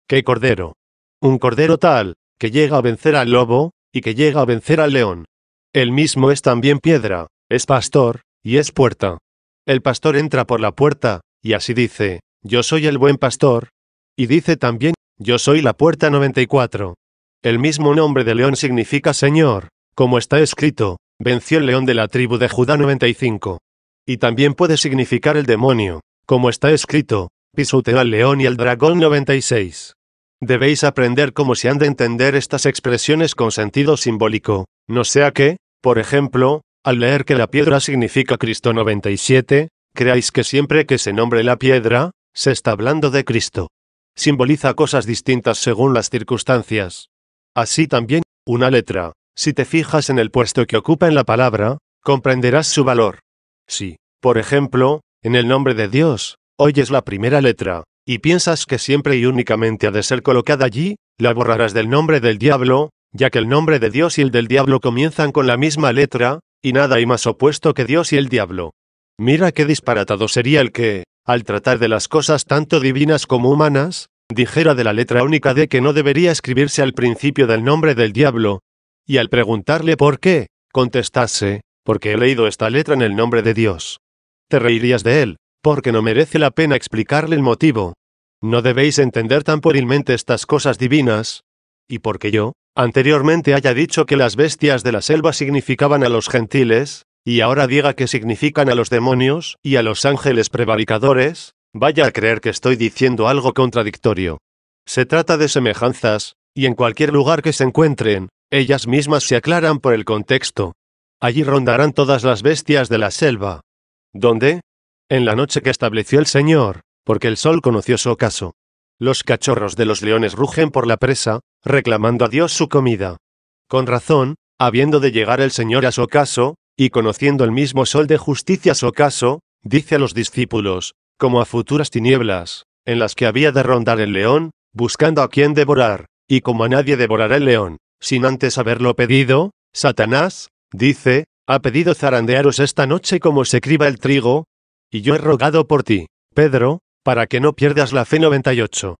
¿qué cordero? Un cordero tal, que llega a vencer al lobo, y que llega a vencer al león. Él mismo es también piedra, es pastor, y es puerta. El pastor entra por la puerta, y así dice, yo soy el buen pastor, y dice también, yo soy la puerta 94. El mismo nombre de león significa Señor, como está escrito, venció el león de la tribu de Judá 95. Y también puede significar el demonio, como está escrito, pisoteó al león y al dragón 96. Debéis aprender cómo se han de entender estas expresiones con sentido simbólico, no sea que, por ejemplo, al leer que la piedra significa Cristo 97, creáis que siempre que se nombre la piedra, se está hablando de Cristo. Simboliza cosas distintas según las circunstancias. Así también, una letra, si te fijas en el puesto que ocupa en la palabra, comprenderás su valor. Si, por ejemplo, en el nombre de Dios, oyes la primera letra, y piensas que siempre y únicamente ha de ser colocada allí, la borrarás del nombre del diablo, ya que el nombre de Dios y el del diablo comienzan con la misma letra, y nada hay más opuesto que Dios y el diablo. Mira qué disparatado sería el que, al tratar de las cosas tanto divinas como humanas, dijera de la letra única D que no debería escribirse al principio del nombre del diablo, y al preguntarle por qué, contestase, porque he leído esta letra en el nombre de Dios. Te reirías de él, porque no merece la pena explicarle el motivo. No debéis entender tan puerilmente estas cosas divinas, y porque yo, anteriormente haya dicho que las bestias de la selva significaban a los gentiles, y ahora diga que significan a los demonios y a los ángeles prevaricadores, vaya a creer que estoy diciendo algo contradictorio. Se trata de semejanzas, y en cualquier lugar que se encuentren, ellas mismas se aclaran por el contexto. Allí rondarán todas las bestias de la selva. ¿Dónde? En la noche que estableció el Señor, porque el sol conoció su ocaso. Los cachorros de los leones rugen por la presa, reclamando a Dios su comida. Con razón, habiendo de llegar el Señor a su ocaso, y conociendo el mismo sol de justicia su ocaso, dice a los discípulos, como a futuras tinieblas, en las que había de rondar el león, buscando a quien devorar, y como a nadie devorará el león, sin antes haberlo pedido, Satanás, dice, ha pedido zarandearos esta noche como se criba el trigo, y yo he rogado por ti, Pedro, para que no pierdas la fe 98.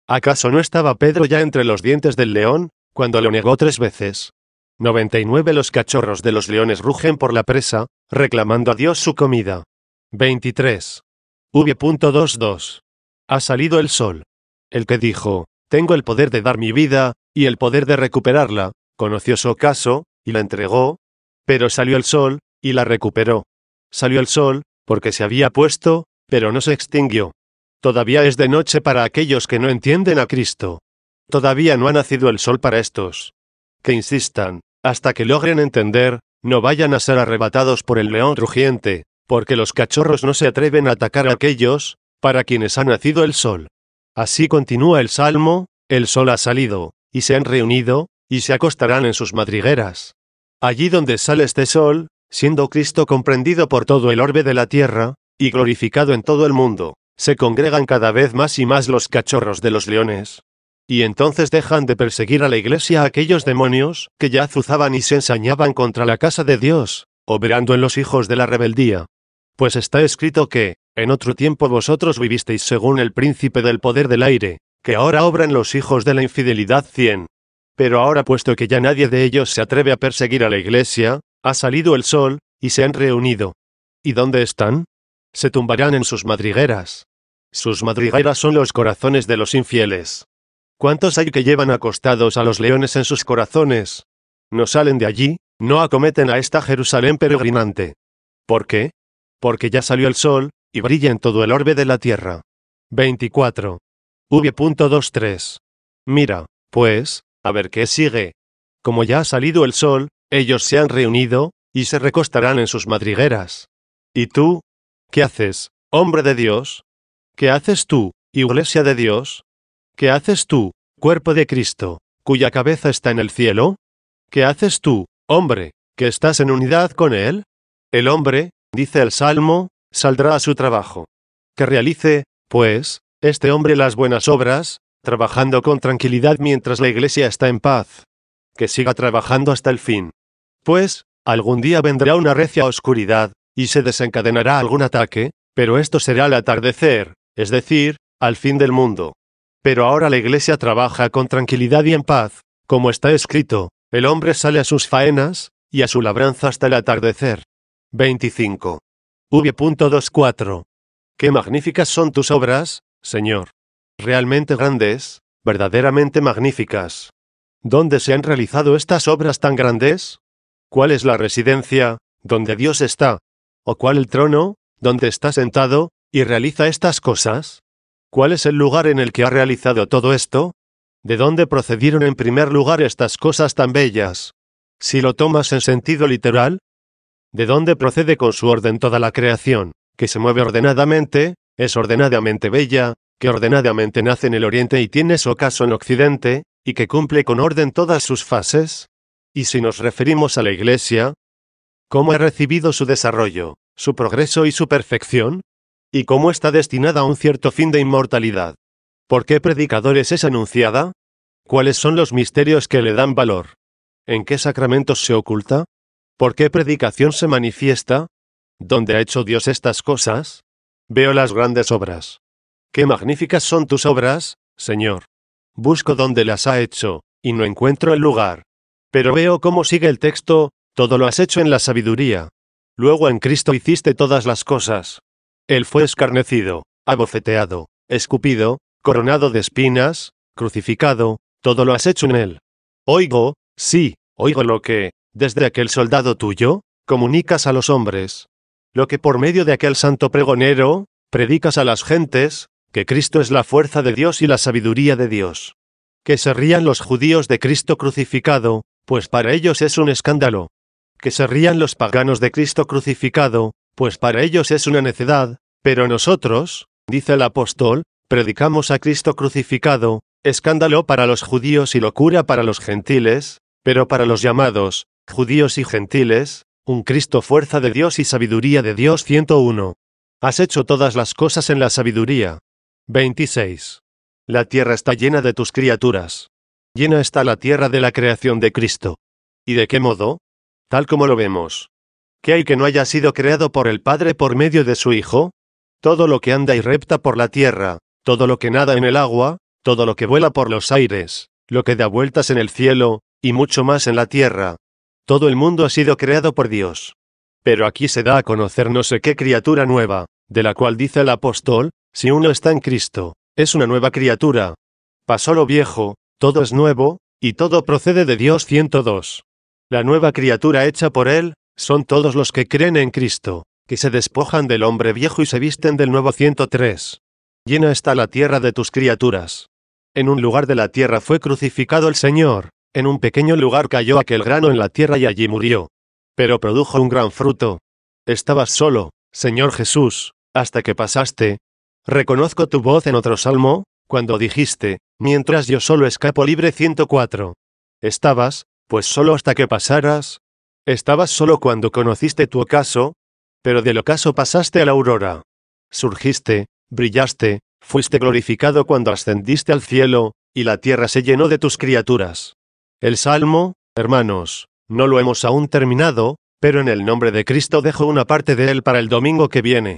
¿Acaso no estaba Pedro ya entre los dientes del león, cuando lo negó 3 veces? 99 Los cachorros de los leones rugen por la presa, reclamando a Dios su comida. 23. V.22. Ha salido el sol. El que dijo, tengo el poder de dar mi vida, y el poder de recuperarla, conoció su ocaso, y la entregó, pero salió el sol, y la recuperó. Salió el sol, porque se había puesto, pero no se extinguió. Todavía es de noche para aquellos que no entienden a Cristo. Todavía no ha nacido el sol para estos. Que insistan, hasta que logren entender, no vayan a ser arrebatados por el león rugiente, porque los cachorros no se atreven a atacar a aquellos, para quienes ha nacido el sol. Así continúa el Salmo, el sol ha salido, y se han reunido, y se acostarán en sus madrigueras. Allí donde sale este sol, siendo Cristo comprendido por todo el orbe de la tierra, y glorificado en todo el mundo, se congregan cada vez más y más los cachorros de los leones. Y entonces dejan de perseguir a la iglesia a aquellos demonios, que ya azuzaban y se ensañaban contra la casa de Dios, obrando en los hijos de la rebeldía. Pues está escrito que, en otro tiempo vosotros vivisteis según el príncipe del poder del aire, que ahora obra en los hijos de la infidelidad 100. Pero ahora puesto que ya nadie de ellos se atreve a perseguir a la iglesia, ha salido el sol, y se han reunido. ¿Y dónde están? Se tumbarán en sus madrigueras. Sus madrigueras son los corazones de los infieles. ¿Cuántos hay que llevan acostados a los leones en sus corazones? No salen de allí, no acometen a esta Jerusalén peregrinante. ¿Por qué? Porque ya salió el sol, y brilla en todo el orbe de la tierra. 24. V.23. Mira, pues, a ver qué sigue. Como ya ha salido el sol, ellos se han reunido, y se recostarán en sus madrigueras. ¿Y tú? ¿Qué haces, hombre de Dios? ¿Qué haces tú, iglesia de Dios? ¿Qué haces tú, cuerpo de Cristo, cuya cabeza está en el cielo? ¿Qué haces tú, hombre, que estás en unidad con Él? El hombre, dice el Salmo, saldrá a su trabajo. Que realice, pues, este hombre las buenas obras, trabajando con tranquilidad mientras la iglesia está en paz. Que siga trabajando hasta el fin. Pues, algún día vendrá una recia oscuridad, y se desencadenará algún ataque, Pero esto será al atardecer, es decir, al fin del mundo. Pero ahora la iglesia trabaja con tranquilidad y en paz, como está escrito, el hombre sale a sus faenas, y a su labranza hasta el atardecer. 25. V.24. Qué magníficas son tus obras, Señor. Realmente grandes, verdaderamente magníficas. ¿Dónde se han realizado estas obras tan grandes? ¿Cuál es la residencia, donde Dios está? ¿O cuál el trono, donde está sentado, y realiza estas cosas? ¿Cuál es el lugar en el que ha realizado todo esto? ¿De dónde procedieron en primer lugar estas cosas tan bellas? Si lo tomas en sentido literal, ¿de dónde procede con su orden toda la creación, que se mueve ordenadamente, es ordenadamente bella, que ordenadamente nace en el oriente y tiene su ocaso en occidente, y que cumple con orden todas sus fases? Y si nos referimos a la Iglesia, ¿cómo ha recibido su desarrollo, su progreso y su perfección? ¿Y cómo está destinada a un cierto fin de inmortalidad? ¿Por qué predicadores es anunciada? ¿Cuáles son los misterios que le dan valor? ¿En qué sacramentos se oculta? ¿Por qué predicación se manifiesta? ¿Dónde ha hecho Dios estas cosas? Veo las grandes obras. ¡Qué magníficas son tus obras, Señor! Busco dónde las ha hecho, y no encuentro el lugar. Pero veo cómo sigue el texto, todo lo has hecho en la sabiduría. Luego en Cristo hiciste todas las cosas. Él fue escarnecido, abofeteado, escupido, coronado de espinas, crucificado, todo lo has hecho en él. Oigo, sí, oigo lo que, desde aquel soldado tuyo, comunicas a los hombres. Lo que por medio de aquel santo pregonero, predicas a las gentes, que Cristo es la fuerza de Dios y la sabiduría de Dios. Que se rían los judíos de Cristo crucificado, pues para ellos es un escándalo. Que se rían los paganos de Cristo crucificado, pues para ellos es una necedad, pero nosotros, dice el apóstol, predicamos a Cristo crucificado, escándalo para los judíos y locura para los gentiles, pero para los llamados, judíos y gentiles, un Cristo fuerza de Dios y sabiduría de Dios. 101. Has hecho todas las cosas en la sabiduría. 26. La tierra está llena de tus criaturas. Llena está la tierra de la creación de Cristo. ¿Y de qué modo? Tal como lo vemos. ¿Qué hay que no haya sido creado por el Padre por medio de su Hijo? Todo lo que anda y repta por la tierra, todo lo que nada en el agua, todo lo que vuela por los aires, lo que da vueltas en el cielo, y mucho más en la tierra. Todo el mundo ha sido creado por Dios. Pero aquí se da a conocer no sé qué criatura nueva, de la cual dice el apóstol, si uno está en Cristo, es una nueva criatura. Pasó lo viejo, todo es nuevo, y todo procede de Dios. 102. La nueva criatura hecha por Él, son todos los que creen en Cristo, que se despojan del hombre viejo y se visten del nuevo. 103. Llena está la tierra de tus criaturas. En un lugar de la tierra fue crucificado el Señor, en un pequeño lugar cayó aquel grano en la tierra y allí murió. Pero produjo un gran fruto. Estabas solo, Señor Jesús, hasta que pasaste. Reconozco tu voz en otro salmo, cuando dijiste, mientras yo solo escapo libre. 104. Estabas, pues solo hasta que pasaras. Estabas solo cuando conociste tu ocaso, pero del ocaso pasaste a la aurora. Surgiste, brillaste, fuiste glorificado cuando ascendiste al cielo, y la tierra se llenó de tus criaturas. El salmo, hermanos, no lo hemos aún terminado, pero en el nombre de Cristo dejo una parte de él para el domingo que viene.